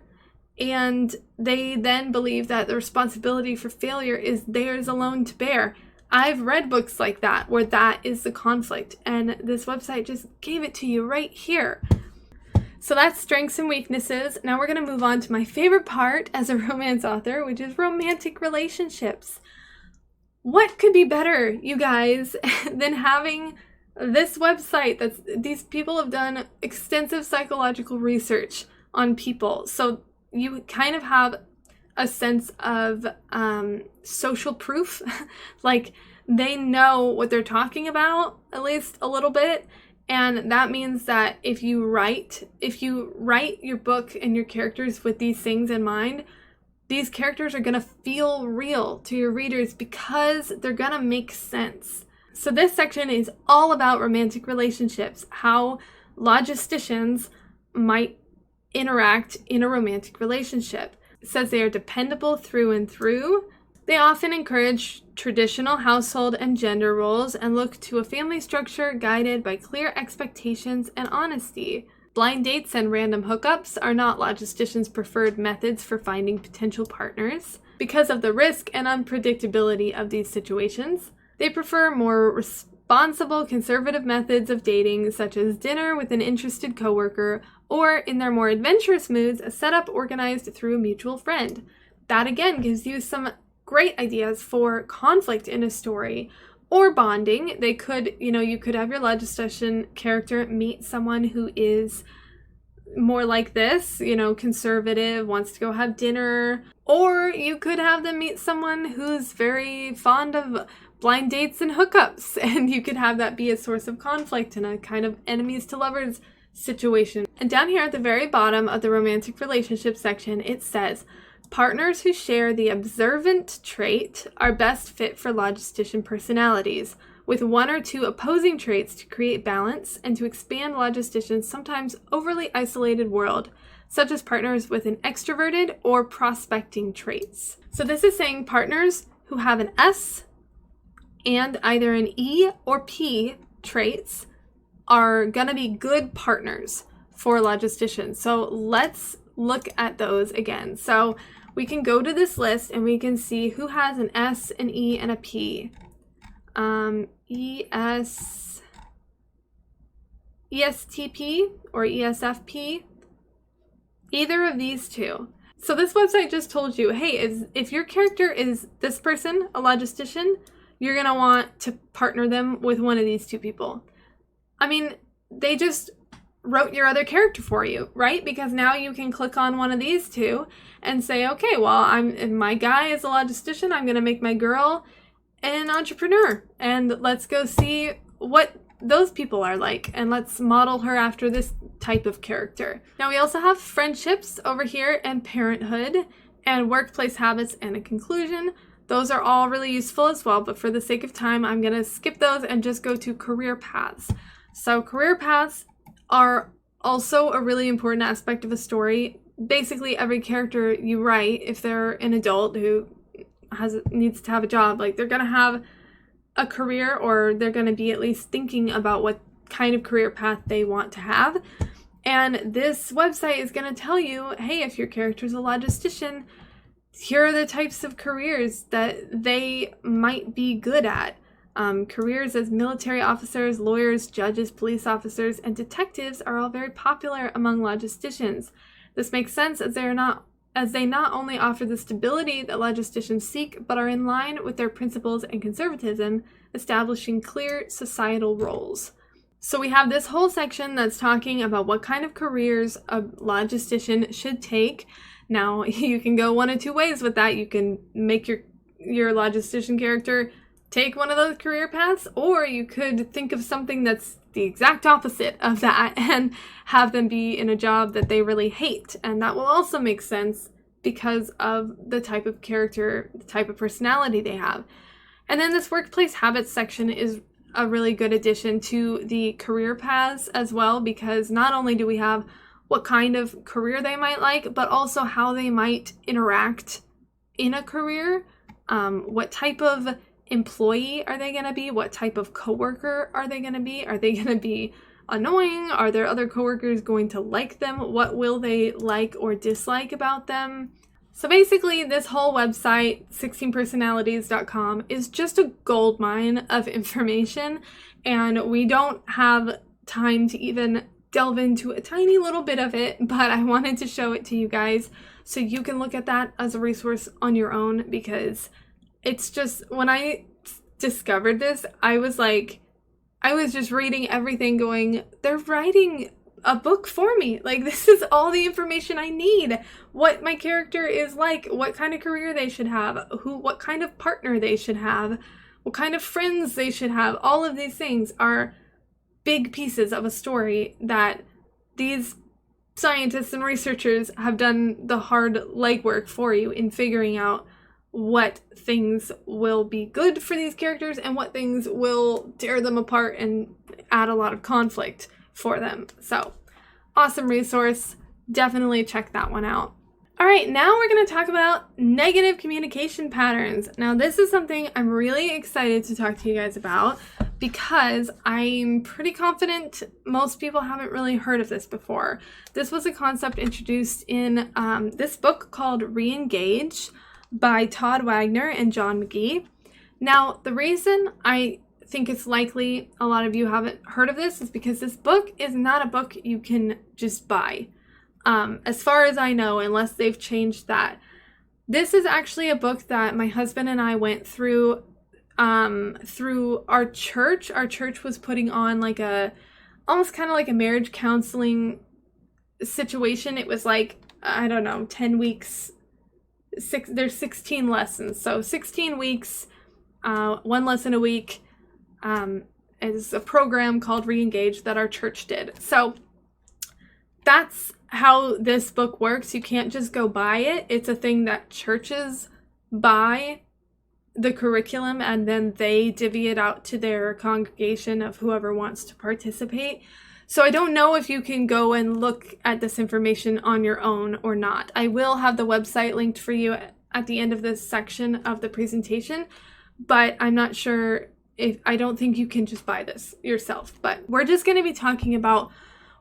and they then believe that the responsibility for failure is theirs alone to bear. I've read books like that where that is the conflict, and this website just gave it to you right here. So that's strengths and weaknesses. Now we're going to move on to my favorite part as a romance author, which is romantic relationships. What could be better, you guys, than having this website these people have done extensive psychological research on people. So you kind of have a sense of social proof. Like, they know what they're talking about, at least a little bit. And that means that if you write your book and your characters with these things in mind, these characters are going to feel real to your readers because they're going to make sense. So this section is all about romantic relationships, how logisticians might interact in a romantic relationship. It says they are dependable through and through. They often encourage traditional household and gender roles and look to a family structure guided by clear expectations and honesty. Blind dates and random hookups are not logisticians' preferred methods for finding potential partners. Because of the risk and unpredictability of these situations, they prefer more responsible, conservative methods of dating, such as dinner with an interested coworker, or in their more adventurous moods, a setup organized through a mutual friend. That again gives you some great ideas for conflict in a story or bonding. They could, you could have your logistician character meet someone who is more like this, conservative, wants to go have dinner, or you could have them meet someone who's very fond of blind dates and hookups, and you could have that be a source of conflict and a kind of enemies to lovers situation. And down here at the very bottom of the romantic relationship section, it says, partners who share the observant trait are best fit for logistician personalities, with one or two opposing traits to create balance and to expand logisticians' sometimes overly isolated world, such as partners with an extroverted or prospecting traits. So this is saying partners who have an S and either an E or P traits are going to be good partners for logisticians. So let's look at those again. So we can go to this list and we can see who has an S, an E, and a P. ESTP or ESFP, either of these two. So this website just told you, hey, if your character is this person, a logistician, you're going to want to partner them with one of these two people. I mean, they just wrote your other character for you, right? Because now you can click on one of these two and say, okay, well, if my guy is a logistician, I'm going to make my girl an entrepreneur, and let's go see what those people are like, and let's model her after this type of character. Now we also have friendships over here, and parenthood, and workplace habits, and a conclusion. Those are all really useful as well, but for the sake of time, I'm going to skip those and just go to career paths. So career paths are also a really important aspect of a story. Basically, every character you write, if they're an adult who needs to have a job, like they're going to have a career, or they're going to be at least thinking about what kind of career path they want to have. And this website is going to tell you, hey, if your character's a logistician, here are the types of careers that they might be good at. Careers as military officers, lawyers, judges, police officers, and detectives are all very popular among logisticians. This makes sense as they not only offer the stability that logisticians seek, but are in line with their principles and conservatism, establishing clear societal roles. So we have this whole section that's talking about what kind of careers a logistician should take. Now, you can go one of two ways with that. You can make your logistician character take one of those career paths, or you could think of something that's the exact opposite of that and have them be in a job that they really hate. And that will also make sense because of the type of character, the type of personality they have. And then this workplace habits section is a really good addition to the career paths as well, because not only do we have what kind of career they might like, but also how they might interact in a career. What type of employee are they going to be? What type of coworker are they going to be? Are they going to be annoying? Are their other coworkers going to like them? What will they like or dislike about them? So basically, this whole website, 16personalities.com, is just a goldmine of information, and we don't have time to even delve into a tiny little bit of it, but I wanted to show it to you guys so you can look at that as a resource on your own, because it's just, when I discovered this, I was just reading everything going, they're writing a book for me. Like, this is all the information I need. What my character is like, what kind of career they should have, what kind of partner they should have, what kind of friends they should have. All of these things are big pieces of a story that these scientists and researchers have done the hard legwork for you in figuring out what things will be good for these characters and what things will tear them apart and add a lot of conflict for them. So, awesome resource. Definitely check that one out. All right, now we're going to talk about negative communication patterns. Now, this is something I'm really excited to talk to you guys about because I'm pretty confident most people haven't really heard of this before. This was a concept introduced in this book called Re-Engage by Todd Wagner and John McGee. Now, the reason I think it's likely a lot of you haven't heard of this is because this book is not a book you can just buy. As far as I know, unless they've changed that. This is actually a book that my husband and I went through our church. Our church was putting on like almost kind of like a marriage counseling situation. It was like, I don't know, 10 weeks, there's 16 lessons. So 16 weeks, one lesson a week, is a program called Re-Engage that our church did. So that's how this book works. You can't just go buy it. It's a thing that churches buy the curriculum and then they divvy it out to their congregation of whoever wants to participate. So I don't know if you can go and look at this information on your own or not. I will have the website linked for you at the end of this section of the presentation, but I'm not sure I don't think you can just buy this yourself. But we're just going to be talking about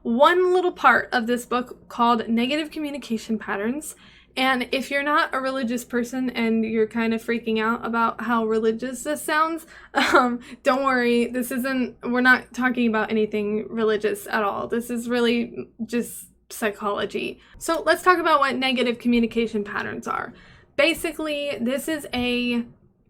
one little part of this book called Negative Communication Patterns. And if you're not a religious person and you're kind of freaking out about how religious this sounds, don't worry. We're not talking about anything religious at all. This is really just psychology. So let's talk about what negative communication patterns are. Basically, this is a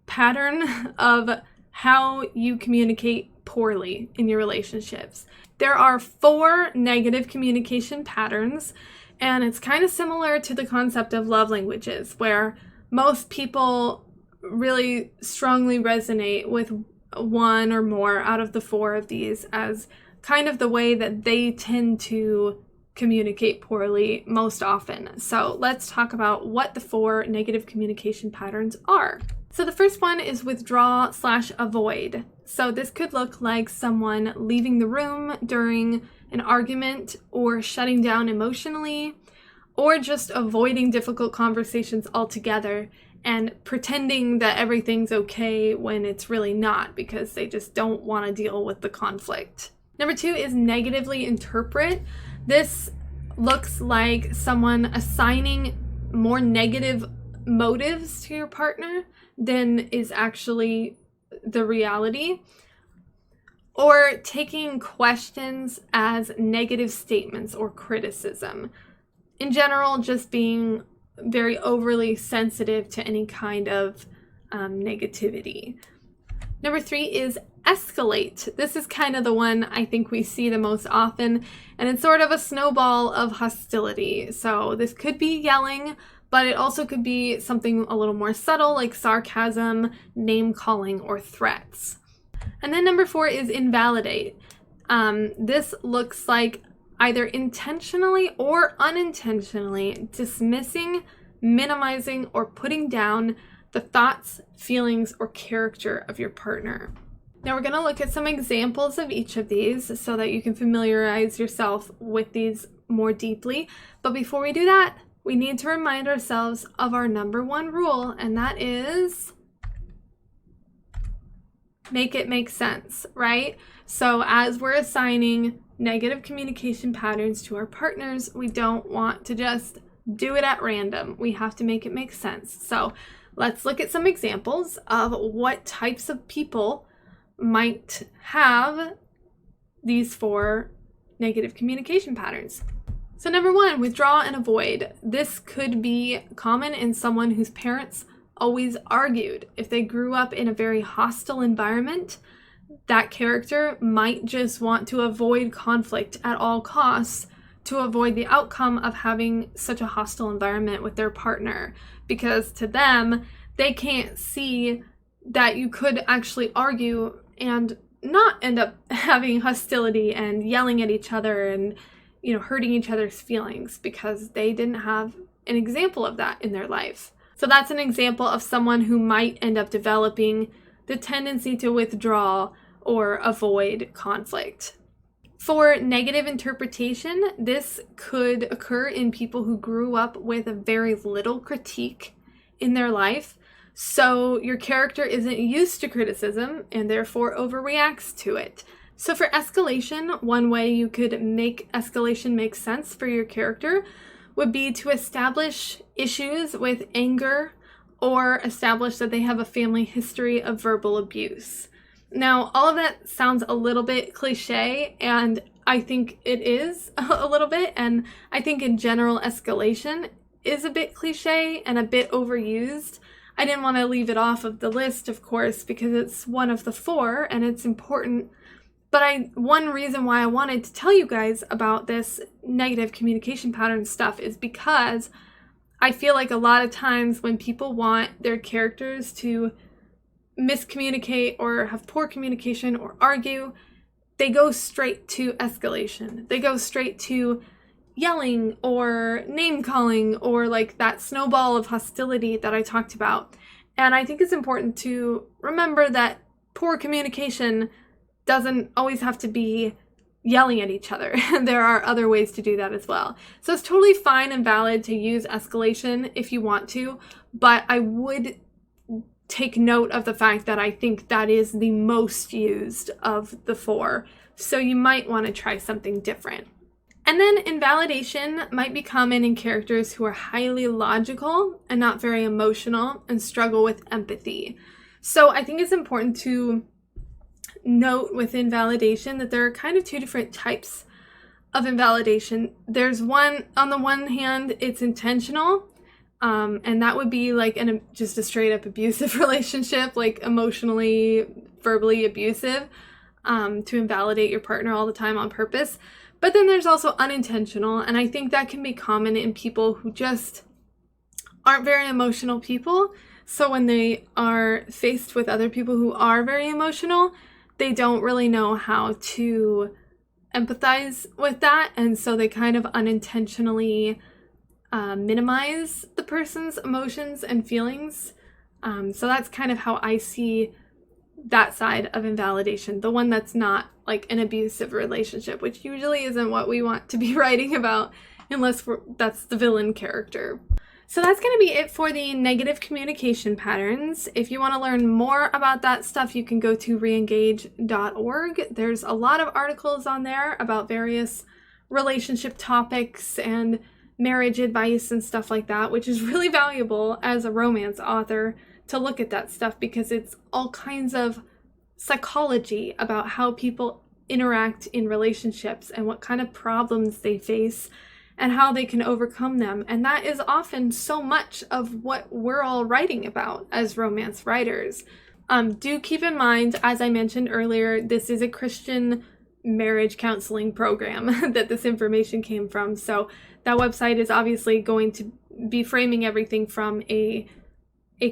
pattern of how you communicate poorly in your relationships. There are 4 negative communication patterns, and it's kind of similar to the concept of love languages, where most people really strongly resonate with one or more out of the 4 of these as kind of the way that they tend to communicate poorly most often. So let's talk about what the 4 negative communication patterns are. So the first one is withdraw/avoid. So this could look like someone leaving the room during an argument, or shutting down emotionally, or just avoiding difficult conversations altogether and pretending that everything's okay when it's really not, because they just don't want to deal with the conflict. Number 2 is negatively interpret. This looks like someone assigning more negative motives to your partner than is actually the reality, or taking questions as negative statements or criticism. In general, just being very overly sensitive to any kind of negativity. Number 3 is escalate. This is kind of the one I think we see the most often, and it's sort of a snowball of hostility. So this could be yelling, but it also could be something a little more subtle, like sarcasm, name-calling, or threats. And then number 4 is invalidate. This looks like either intentionally or unintentionally dismissing, minimizing, or putting down the thoughts, feelings, or character of your partner. Now we're going to look at some examples of each of these so that you can familiarize yourself with these more deeply. But before we do that, we need to remind ourselves of our number 1 rule, and that is make it make sense, right? So as we're assigning negative communication patterns to our partners, we don't want to just do it at random. We have to make it make sense. So let's look at some examples of what types of people might have these 4 negative communication patterns. So number 1, withdraw and avoid. This could be common in someone whose parents always argued. If they grew up in a very hostile environment, that character might just want to avoid conflict at all costs to avoid the outcome of having such a hostile environment with their partner. Because to them, they can't see that you could actually argue and not end up having hostility and yelling at each other and hurting each other's feelings, because they didn't have an example of that in their life. So that's an example of someone who might end up developing the tendency to withdraw or avoid conflict. For negative interpretation, this could occur in people who grew up with very little critique in their life. So your character isn't used to criticism and therefore overreacts to it. So for escalation, one way you could make escalation make sense for your character would be to establish issues with anger or establish that they have a family history of verbal abuse. Now, all of that sounds a little bit cliche, and I think it is a little bit, and I think in general escalation is a bit cliche and a bit overused. I didn't want to leave it off of the list, of course, because it's one of the 4 and it's important. But one reason why I wanted to tell you guys about this negative communication pattern stuff is because I feel like a lot of times when people want their characters to miscommunicate or have poor communication or argue, they go straight to escalation. They go straight to yelling or name calling or like that snowball of hostility that I talked about. And I think it's important to remember that poor communication doesn't always have to be yelling at each other. There are other ways to do that as well. So it's totally fine and valid to use escalation if you want to, but I would take note of the fact that I think that is the most used of the 4. So you might want to try something different. And then invalidation might be common in characters who are highly logical and not very emotional and struggle with empathy. So I think it's important to note with invalidation that there are kind of 2 different types of invalidation. There's one, on the one hand, it's intentional, and that would be like just a straight up abusive relationship, like emotionally, verbally abusive, to invalidate your partner all the time on purpose. But then there's also unintentional, and I think that can be common in people who just aren't very emotional people. So when they are faced with other people who are very emotional, they don't really know how to empathize with that, and so they kind of unintentionally minimize the person's emotions and feelings. So that's kind of how I see that side of invalidation, the one that's not like an abusive relationship, which usually isn't what we want to be writing about unless that's the villain character. So that's going to be it for the negative communication patterns. If you want to learn more about that stuff, you can go to reengage.org. There's a lot of articles on there about various relationship topics and marriage advice and stuff like that, which is really valuable as a romance author to look at that stuff because it's all kinds of psychology about how people interact in relationships and what kind of problems they face and how they can overcome them. And that is often so much of what we're all writing about as romance writers. Do keep in mind, as I mentioned earlier, this is a Christian marriage counseling program that this information came from. So that website is obviously going to be framing everything from a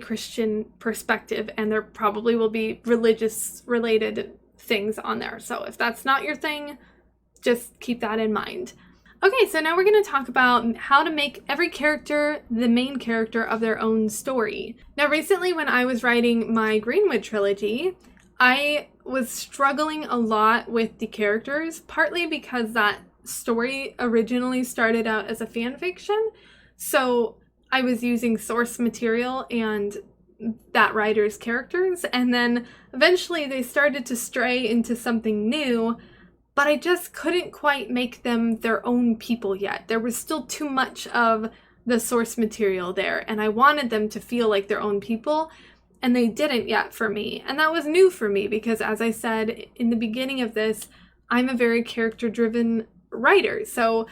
Christian perspective, and there probably will be religious related things on there. So if that's not your thing, just keep that in mind. Okay, so now we're going to talk about how to make every character the main character of their own story. Now, recently when I was writing my Greenwood trilogy, I was struggling a lot with the characters, partly because that story originally started out as a fan fiction. So I was using source material and that writer's characters, and then eventually they started to stray into something new, but I just couldn't quite make them their own people yet. There was still too much of the source material there, and I wanted them to feel like their own people, and they didn't yet for me. And that was new for me because, as I said in the beginning of this, I'm a very character-driven writer, so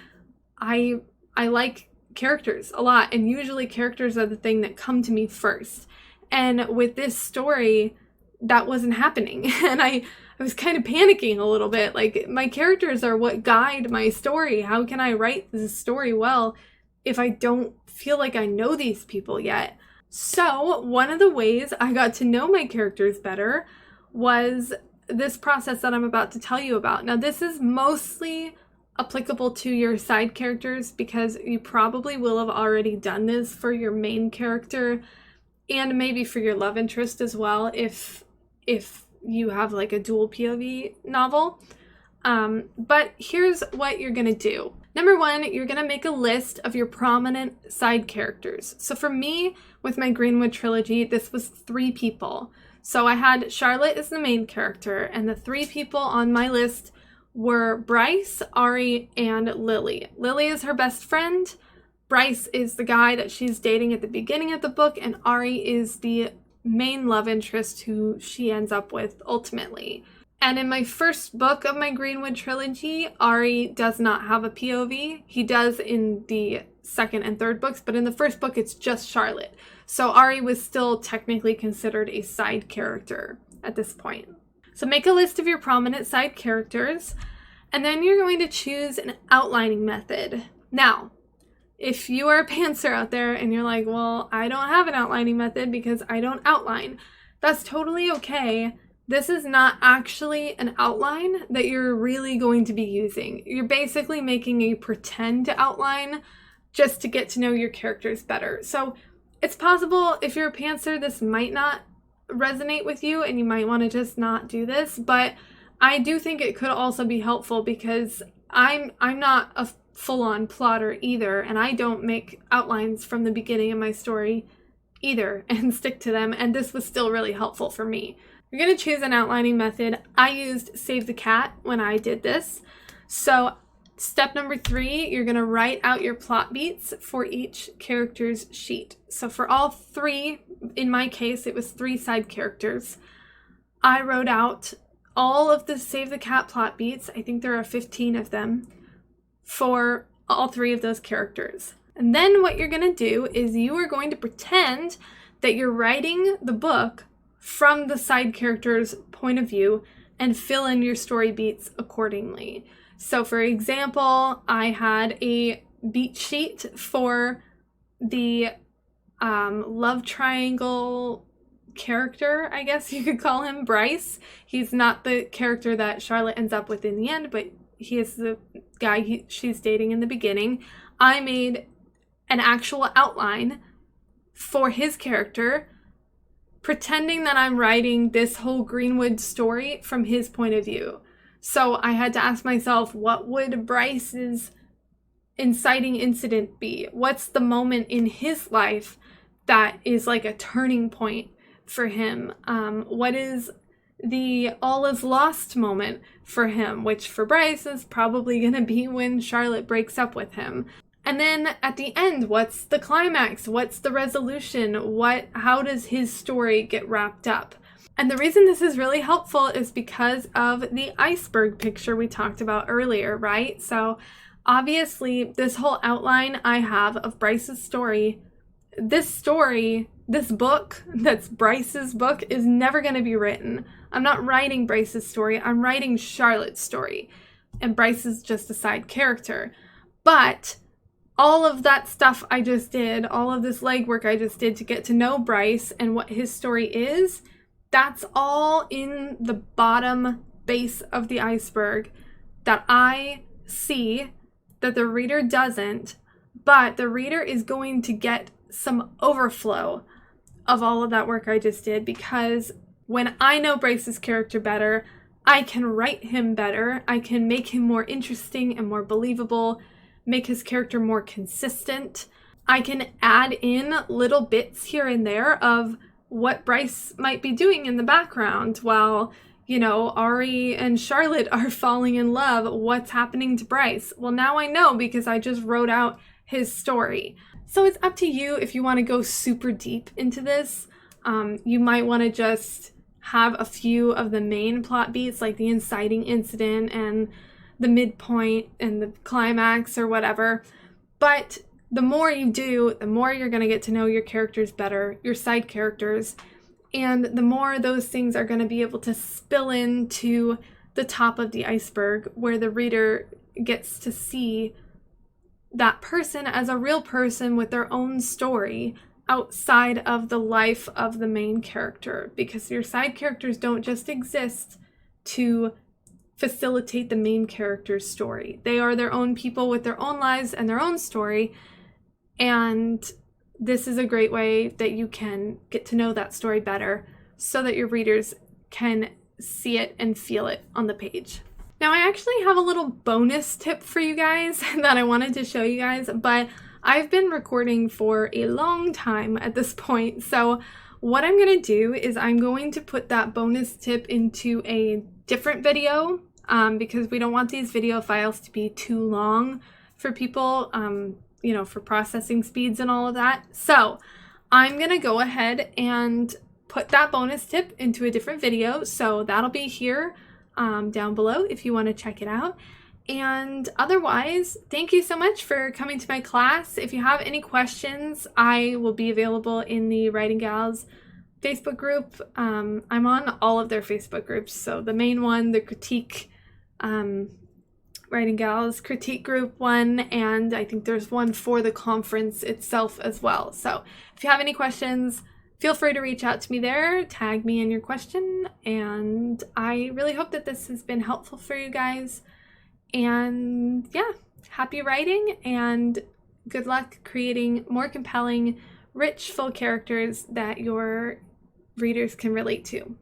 I like characters a lot, and usually characters are the thing that come to me first. And with this story, that wasn't happening, and I was kind of panicking a little bit. Like, my characters are what guide my story. How can I write this story well if I don't feel like I know these people yet? So one of the ways I got to know my characters better was this process that I'm about to tell you about. Now, this is mostly applicable to your side characters because you probably will have already done this for your main character and maybe for your love interest as well if you have like a dual POV novel. But here's what you're gonna do. Number one, you're going to make a list of your prominent side characters. So for me, with my Greenwood trilogy, this was 3 people. So I had Charlotte as the main character, and the 3 people on my list were Bryce, Ari, and Lily. Lily is her best friend. Bryce is the guy that she's dating at the beginning of the book, and Ari is the main love interest who she ends up with ultimately. And in my first book of my Greenwood trilogy, Ari does not have a POV. He does in the second and third books, but in the first book, it's just Charlotte. So Ari was still technically considered a side character at this point. So make a list of your prominent side characters, and then you're going to choose an outlining method. Now, if you are a pantser out there and you're like, well, I don't have an outlining method because I don't outline, that's totally okay. This is not actually an outline that you're really going to be using. You're basically making a pretend outline just to get to know your characters better. So it's possible if you're a pantser, this might not resonate with you and you might want to just not do this, but I do think it could also be helpful because I'm not a full-on plotter either, and I don't make outlines from the beginning of my story either and stick to them, and this was still really helpful for me. You're going to choose an outlining method. I used Save the Cat when I did this. So step number 3, you're going to write out your plot beats for each character's sheet. So for all 3, in my case, it was 3 side characters, I wrote out all of the Save the Cat plot beats. I think there are 15 of them for all 3 of those characters. And then what you're going to do is you are going to pretend that you're writing the book from the side character's point of view and fill in your story beats accordingly. So for example, I had a beat sheet for the love triangle character, I guess you could call him, Bryce. He's not the character that Charlotte ends up with in the end, but he is the guy she's dating in the beginning. I made an actual outline for his character, pretending that I'm writing this whole Greenwood story from his point of view. So I had to ask myself, what would Bryce's inciting incident be? What's the moment in his life that is like a turning point for him? What is the all is lost moment for him, which for Bryce is probably going to be when Charlotte breaks up with him. And then at the end, what's the climax? What's the resolution? How does his story get wrapped up? And the reason this is really helpful is because of the iceberg picture we talked about earlier, right? So obviously this whole outline I have of Bryce's story, this book, that's Bryce's book, is never going to be written. I'm not writing Bryce's story, I'm writing Charlotte's story. And Bryce is just a side character. But all of that stuff I just did, all of this legwork I just did to get to know Bryce and what his story is, that's all in the bottom base of the iceberg that I see that the reader doesn't, but the reader is going to get some overflow of all of that work I just did, because when I know Bryce's character better, I can write him better, I can make him more interesting and more believable, make his character more consistent. I can add in little bits here and there of what Bryce might be doing in the background while, Ari and Charlotte are falling in love. What's happening to Bryce? Well, now I know because I just wrote out his story. So it's up to you if you want to go super deep into this. You might want to just have a few of the main plot beats, like the inciting incident and the midpoint and the climax or whatever. But the more you do, the more you're going to get to know your characters better, your side characters, and the more those things are going to be able to spill into the top of the iceberg where the reader gets to see that person as a real person with their own story outside of the life of the main character, because your side characters don't just exist to facilitate the main character's story. They are their own people with their own lives and their own story, and this is a great way that you can get to know that story better so that your readers can see it and feel it on the page. Now I actually have a little bonus tip for you guys that I wanted to show you guys, but I've been recording for a long time at this point, so what I'm going to do is I'm going to put that bonus tip into a different video because we don't want these video files to be too long for people, you know, for processing speeds and all of that. So I'm going to go ahead and put that bonus tip into a different video, so that'll be here down below if you want to check it out. And otherwise, thank you so much for coming to my class. If you have any questions, I will be available in the Writing Gals Facebook group. I'm on all of their Facebook groups, so the main one, the critique, Writing Gals critique group one, and I think there's one for the conference itself as well. So if you have any questions, feel free to reach out to me there, tag me in your question, and I really hope that this has been helpful for you guys. And yeah, happy writing and good luck creating more compelling, rich, full characters that your readers can relate to.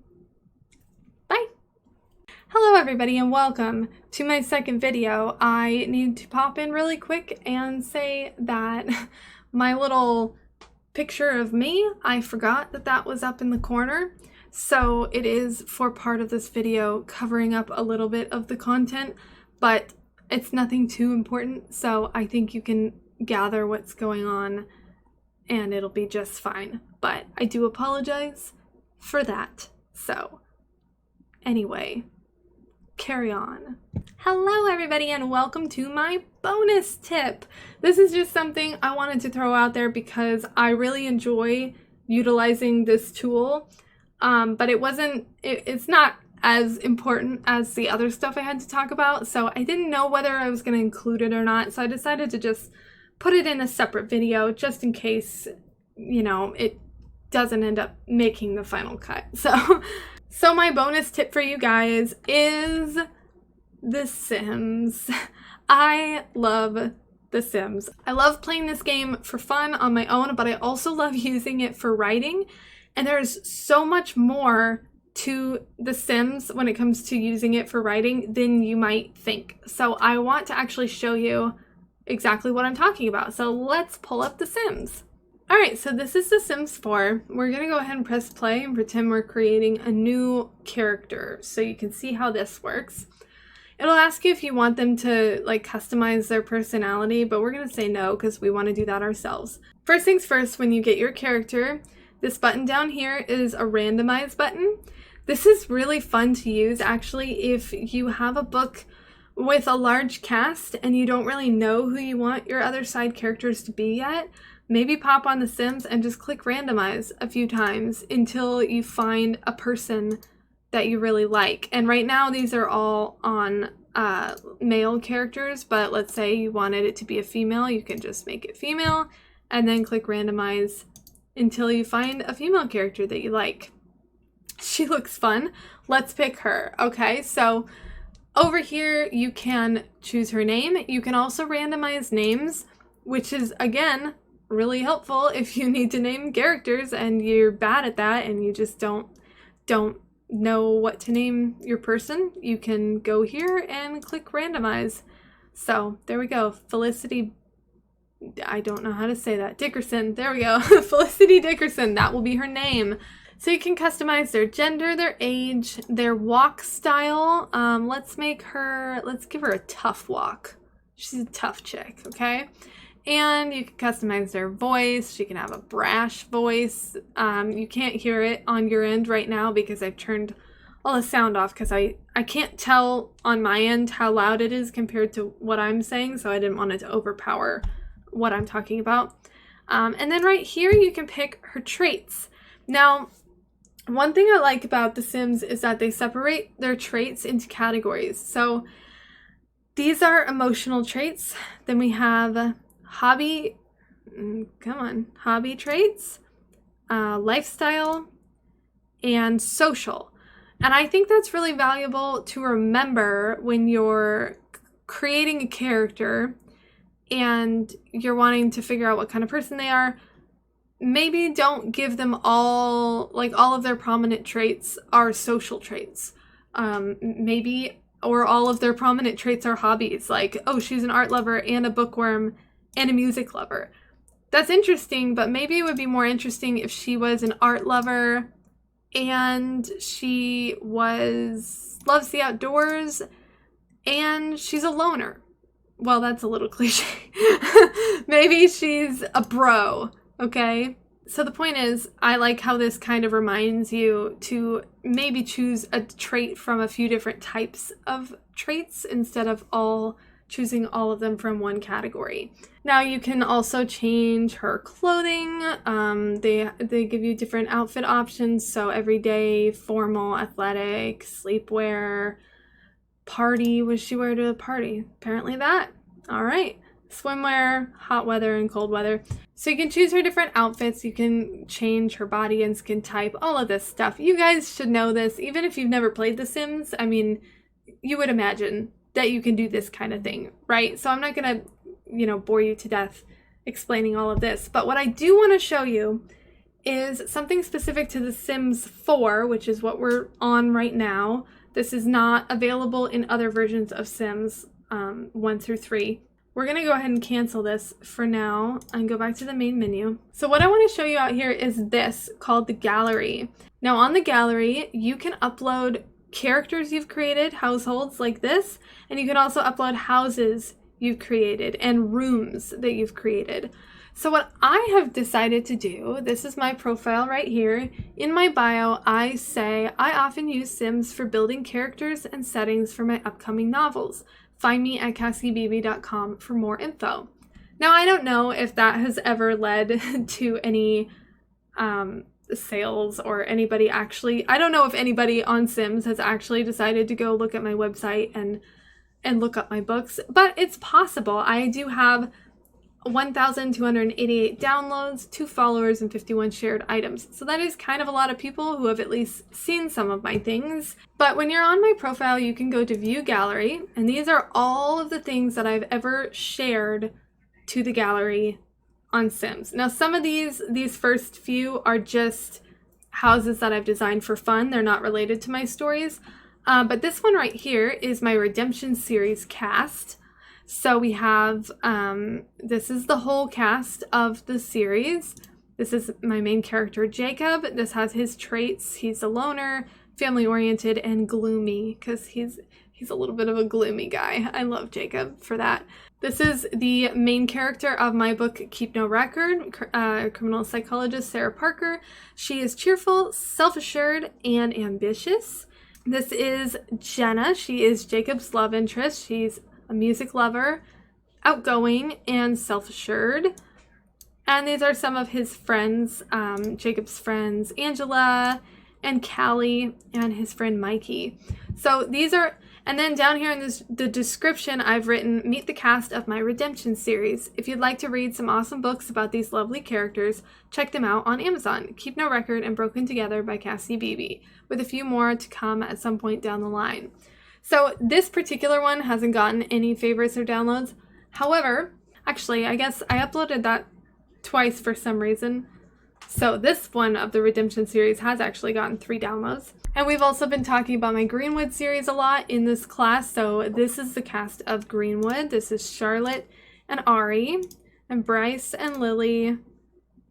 Bye! Hello everybody and welcome to my second video. I need to pop in really quick and say that my little picture of me, I forgot that that was up in the corner. So it is for part of this video covering up a little bit of the content, but it's nothing too important. So I think you can gather what's going on and it'll be just fine. But I do apologize for that. So anyway, carry on. Hello everybody and welcome to my bonus tip. This is just something I wanted to throw out there because I really enjoy utilizing this tool, but it's not as important as the other stuff I had to talk about, so I didn't know whether I was going to include it or not, so I decided to just put it in a separate video just in case, you know, it doesn't end up making the final cut. So my bonus tip for you guys is The Sims. I love The Sims. I love playing this game for fun on my own, but I also love using it for writing. And there's so much more to The Sims when it comes to using it for writing than you might think. So I want to actually show you exactly what I'm talking about. So let's pull up The Sims. All right, so this is The Sims 4. We're gonna go ahead and press play and pretend we're creating a new character so you can see how this works. It'll ask you if you want them to like customize their personality, but we're gonna say no because we wanna do that ourselves. First things first, when you get your character, this button down here is a randomize button. This is really fun to use actually if you have a book with a large cast and you don't really know who you want your other side characters to be yet. Maybe pop on The Sims and just click randomize a few times until you find a person that you really like. And right now these are all on male characters, but let's say you wanted it to be a female, you can just make it female and then click randomize until you find a female character that you like. She looks fun. Let's pick her. Okay, so over here you can choose her name. You can also randomize names, which is again really helpful if you need to name characters and you're bad at that and you just don't know what to name your person. You can go here and click randomize. So there we go. Felicity, I don't know how to say that. Dickerson, there we go. Felicity Dickerson, that will be her name. So you can customize their gender, their age, their walk style. Let's give her a tough walk. She's a tough chick, okay? And you can customize their voice. She can have a brash voice. You can't hear it on your end right now because I've turned all the sound off because I can't tell on my end how loud it is compared to what I'm saying, so I didn't want it to overpower what I'm talking about. And then right here you can pick her traits. Now, one thing I like about The Sims is that they separate their traits into categories. So these are emotional traits. Then we have hobby traits, lifestyle, and social. And I think that's really valuable to remember when you're creating a character and you're wanting to figure out what kind of person they are. Maybe don't give them all of their prominent traits are social traits. Maybe or all of their prominent traits are hobbies, like, oh, she's an art lover and a bookworm and a music lover. That's interesting, but maybe it would be more interesting if she was an art lover and she loves the outdoors and she's a loner. Well, that's a little cliche. Maybe she's a bro, okay? So the point is, I like how this kind of reminds you to maybe choose a trait from a few different types of traits instead of choosing all of them from one category. Now you can also change her clothing. They give you different outfit options. So everyday, formal, athletic, sleepwear, party. What does she wear to a party? Apparently that. All right. Swimwear, hot weather, and cold weather. So you can choose her different outfits. You can change her body and skin type, all of this stuff. You guys should know this. Even if you've never played The Sims, I mean, you would imagine that you can do this kind of thing, right? So I'm not going to, bore you to death explaining all of this. But what I do want to show you is something specific to The Sims 4, which is what we're on right now. This is not available in other versions of Sims 1 through 3. We're going to go ahead and cancel this for now and go back to the main menu. So what I want to show you out here is this called the gallery. Now on the gallery, you can upload characters you've created, households like this, and you can also upload houses you've created and rooms that you've created. So what I have decided to do, this is my profile right here. In my bio, I say, I often use Sims for building characters and settings for my upcoming novels. Find me at cassiebb.com for more info. Now, I don't know if that has ever led to any sales or anybody actually, I don't know if anybody on Sims has actually decided to go look at my website and look up my books, but it's possible. I do have 1,288 downloads, 2 followers, and 51 shared items. So that is kind of a lot of people who have at least seen some of my things. But when you're on my profile, you can go to View Gallery, and these are all of the things that I've ever shared to the gallery on Sims. Now, some of these first few are just houses that I've designed for fun. They're not related to my stories. But this one right here is my Redemption series cast. So we have, this is the whole cast of the series. This is my main character, Jacob. This has his traits. He's a loner, family-oriented, and gloomy, because he's a little bit of a gloomy guy. I love Jacob for that. This is the main character of my book, Keep No Record, criminal psychologist Sarah Parker. She is cheerful, self-assured, and ambitious. This is Jenna. She is Jacob's love interest. She's a music lover, outgoing, and self-assured. And these are some of his friends, Jacob's friends, Angela and Callie, and his friend Mikey. So these are, and then down here in the description, I've written, meet the cast of my Redemption series. If you'd like to read some awesome books about these lovely characters, check them out on Amazon. Keep No Record and Broken Together by Cassie BB, with a few more to come at some point down the line. So this particular one hasn't gotten any favorites or downloads. However, actually, I guess I uploaded that twice for some reason. So this one of the Redemption series has actually gotten 3 downloads. And we've also been talking about my Greenwood series a lot in this class. So this is the cast of Greenwood. This is Charlotte and Ari, and Bryce and Lily,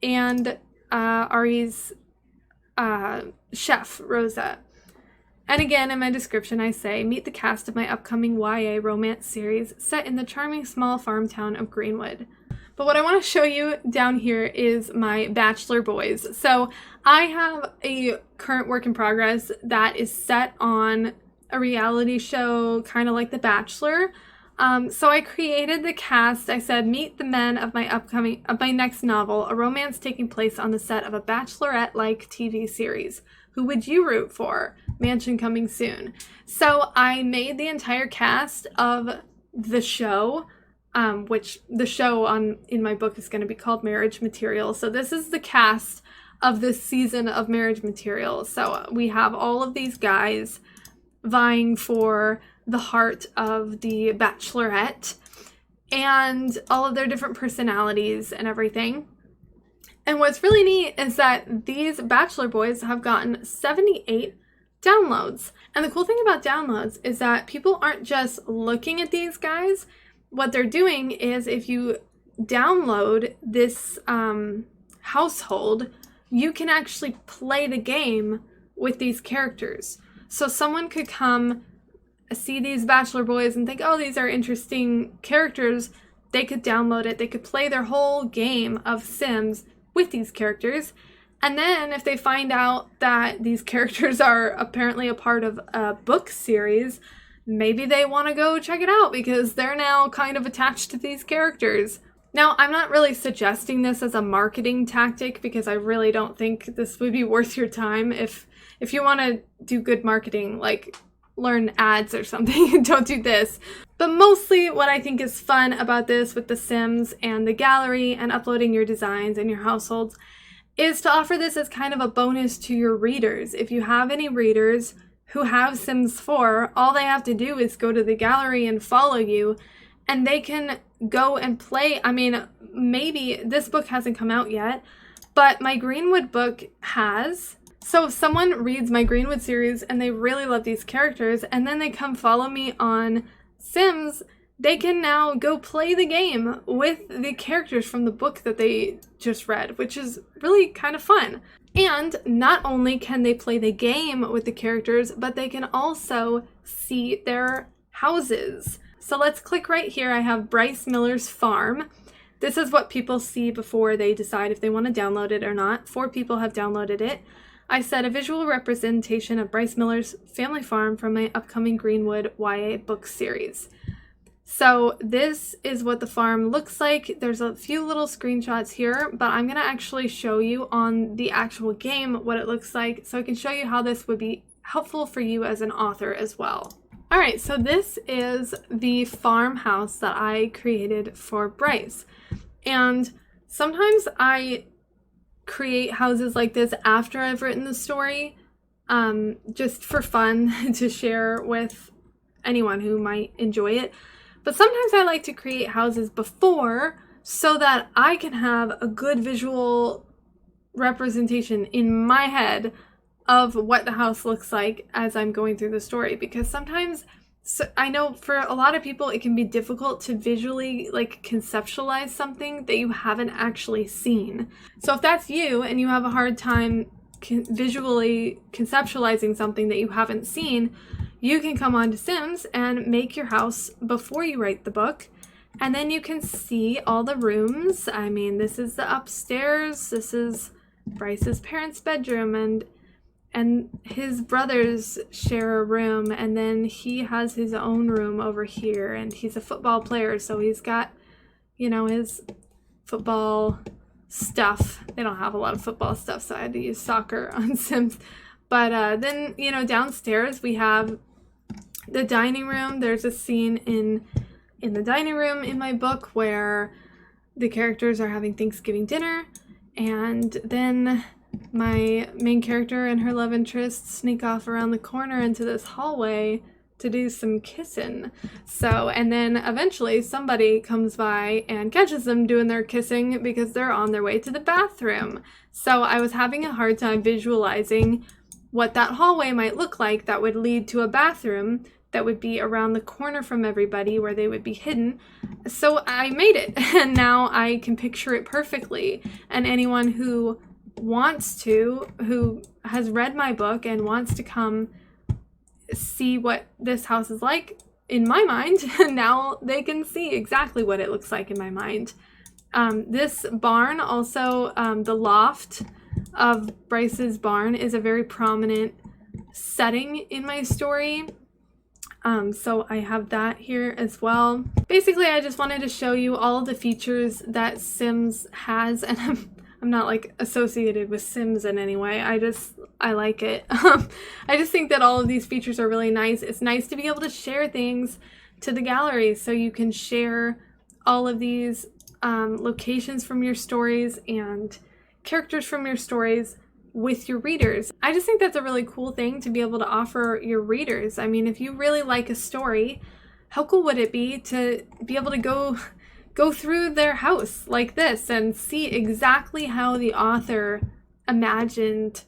and Ari's chef, Rosa. And again, in my description, I say, meet the cast of my upcoming YA romance series set in the charming small farm town of Greenwood. But what I want to show you down here is my Bachelor Boys. So I have a current work in progress that is set on a reality show, kind of like The Bachelor. So I created the cast. I said, meet the men of my next novel, a romance taking place on the set of a Bachelorette-like TV series. Who would you root for? Mansion coming soon. So I made the entire cast of the show, which the show in my book is going to be called Marriage Material. So this is the cast of this season of Marriage Material. So we have all of these guys vying for the heart of the Bachelorette and all of their different personalities and everything. And what's really neat is that these Bachelor Boys have gotten 78 downloads. And the cool thing about downloads is that people aren't just looking at these guys. What they're doing is if you download this household, you can actually play the game with these characters. So someone could come see these bachelor boys and think, oh, these are interesting characters. They could download it. They could play their whole game of Sims with these characters. And then if they find out that these characters are apparently a part of a book series, maybe they want to go check it out because they're now kind of attached to these characters. Now, I'm not really suggesting this as a marketing tactic because I really don't think this would be worth your time. If you want to do good marketing, like learn ads or something, don't do this. But mostly what I think is fun about this with the Sims and the gallery and uploading your designs and your households is to offer this as kind of a bonus to your readers. If you have any readers who have Sims 4, all they have to do is go to the gallery and follow you, and they can go and play. I mean, maybe this book hasn't come out yet, but my Greenwood book has. So if someone reads my Greenwood series and they really love these characters, and then they come follow me on Sims, they can now go play the game with the characters from the book that they just read, which is really kind of fun. And not only can they play the game with the characters, but they can also see their houses. So let's click right here. I have Bryce Miller's farm. This is what people see before they decide if they want to download it or not. 4 people have downloaded it. I said a visual representation of Bryce Miller's family farm from my upcoming Greenwood YA book series. So this is what the farm looks like. There's a few little screenshots here, but I'm going to actually show you on the actual game what it looks like so I can show you how this would be helpful for you as an author as well. All right, so this is the farmhouse that I created for Bryce. And sometimes I create houses like this after I've written the story, just for fun to share with anyone who might enjoy it. But sometimes I like to create houses before so that I can have a good visual representation in my head of what the house looks like as I'm going through the story. Because sometimes, I know for a lot of people, it can be difficult to visually conceptualize something that you haven't actually seen. So if that's you and you have a hard time visually conceptualizing something that you haven't seen, you can come on to Sims and make your house before you write the book, and then you can see all the rooms. I mean, this is the upstairs, this is Bryce's parents' bedroom, and his brothers share a room, and then he has his own room over here, and he's a football player, so he's got, his football stuff. They don't have a lot of football stuff, so I had to use soccer on Sims. But then, downstairs we have the dining room. There's a scene in the dining room in my book where the characters are having Thanksgiving dinner, and then my main character and her love interest sneak off around the corner into this hallway to do some kissing. So, and then eventually somebody comes by and catches them doing their kissing because they're on their way to the bathroom. So I was having a hard time visualizing what that hallway might look like that would lead to a bathroom that would be around the corner from everybody where they would be hidden. So I made it, and now I can picture it perfectly. And anyone who has read my book and wants to come see what this house is like in my mind, now they can see exactly what it looks like in my mind. This barn also, the loft of Bryce's barn is a very prominent setting in my story. So I have that here as well. Basically, I just wanted to show you all of the features that Sims has, and I'm not associated with Sims in any way. I like it. I just think that all of these features are really nice. It's nice to be able to share things to the gallery so you can share all of these locations from your stories and characters from your stories with your readers. I just think that's a really cool thing to be able to offer your readers. I mean, if you really like a story, how cool would it be to be able to go through their house like this and see exactly how the author imagined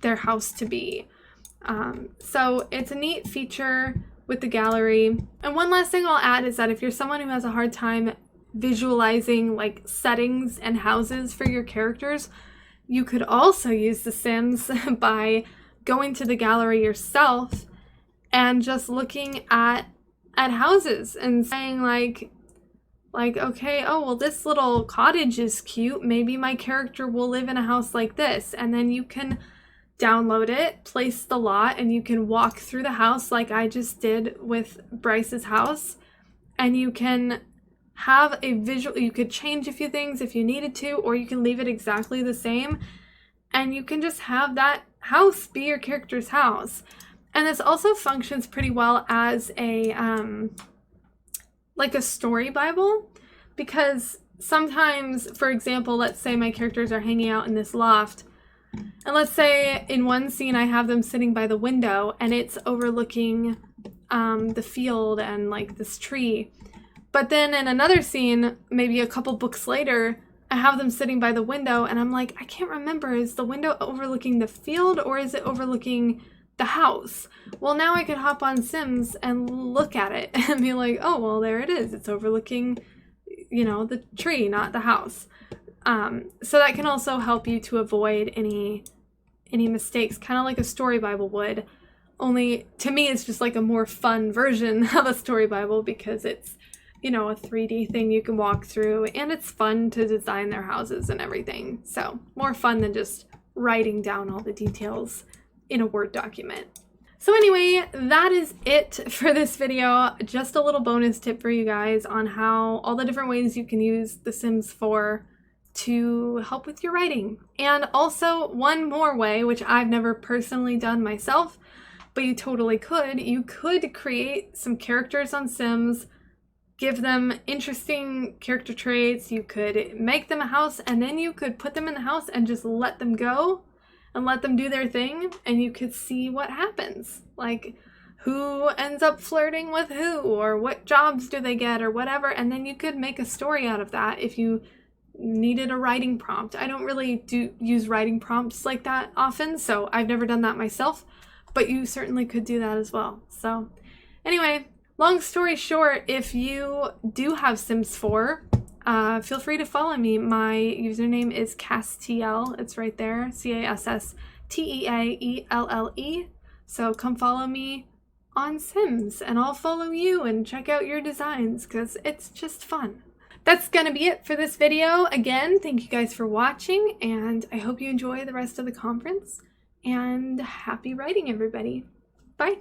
their house to be. So it's a neat feature with the gallery. And one last thing I'll add is that if you're someone who has a hard time visualizing like settings and houses for your characters, you could also use The Sims by going to the gallery yourself and just looking at houses and saying like, okay, oh, well, this little cottage is cute. Maybe my character will live in a house like this. And then you can download it, place the lot, and you can walk through the house like I just did with Bryce's house. And you can have a visual, you could change a few things if you needed to, or you can leave it exactly the same. And you can just have that house be your character's house. And this also functions pretty well as a, like a story Bible, because sometimes, for example, let's say my characters are hanging out in this loft, and let's say in one scene I have them sitting by the window and it's overlooking the field and like this tree. But then in another scene, maybe a couple books later, I have them sitting by the window and I'm like, I can't remember, is the window overlooking the field or is it overlooking the house? Well, now I could hop on Sims and look at it and be like, oh, well, there it is. It's overlooking, you know, the tree, not the house. So that can also help you to avoid any mistakes, kind of like a story Bible would. Only to me, it's just like a more fun version of a story Bible because it's, you know, a 3D thing you can walk through and it's fun to design their houses and everything. So more fun than just writing down all the details in a Word document. So anyway, that is it for this video. Just a little bonus tip for you guys on how all the different ways you can use The Sims 4 to help with your writing. And also one more way, which I've never personally done myself, but you totally could. You could create some characters on Sims, give them interesting character traits. You could make them a house and then you could put them in the house and just let them go and let them do their thing, and you could see what happens. Like who ends up flirting with who, or what jobs do they get, or whatever, and then you could make a story out of that if you needed a writing prompt. I don't really use writing prompts like that often, so I've never done that myself, but you certainly could do that as well. So anyway, long story short, if you do have Sims 4, feel free to follow me. My username is CassTL. It's right there, CASSTEAELLE. So come follow me on Sims and I'll follow you and check out your designs because it's just fun. That's gonna be it for this video. Again, thank you guys for watching and I hope you enjoy the rest of the conference and happy writing, everybody. Bye.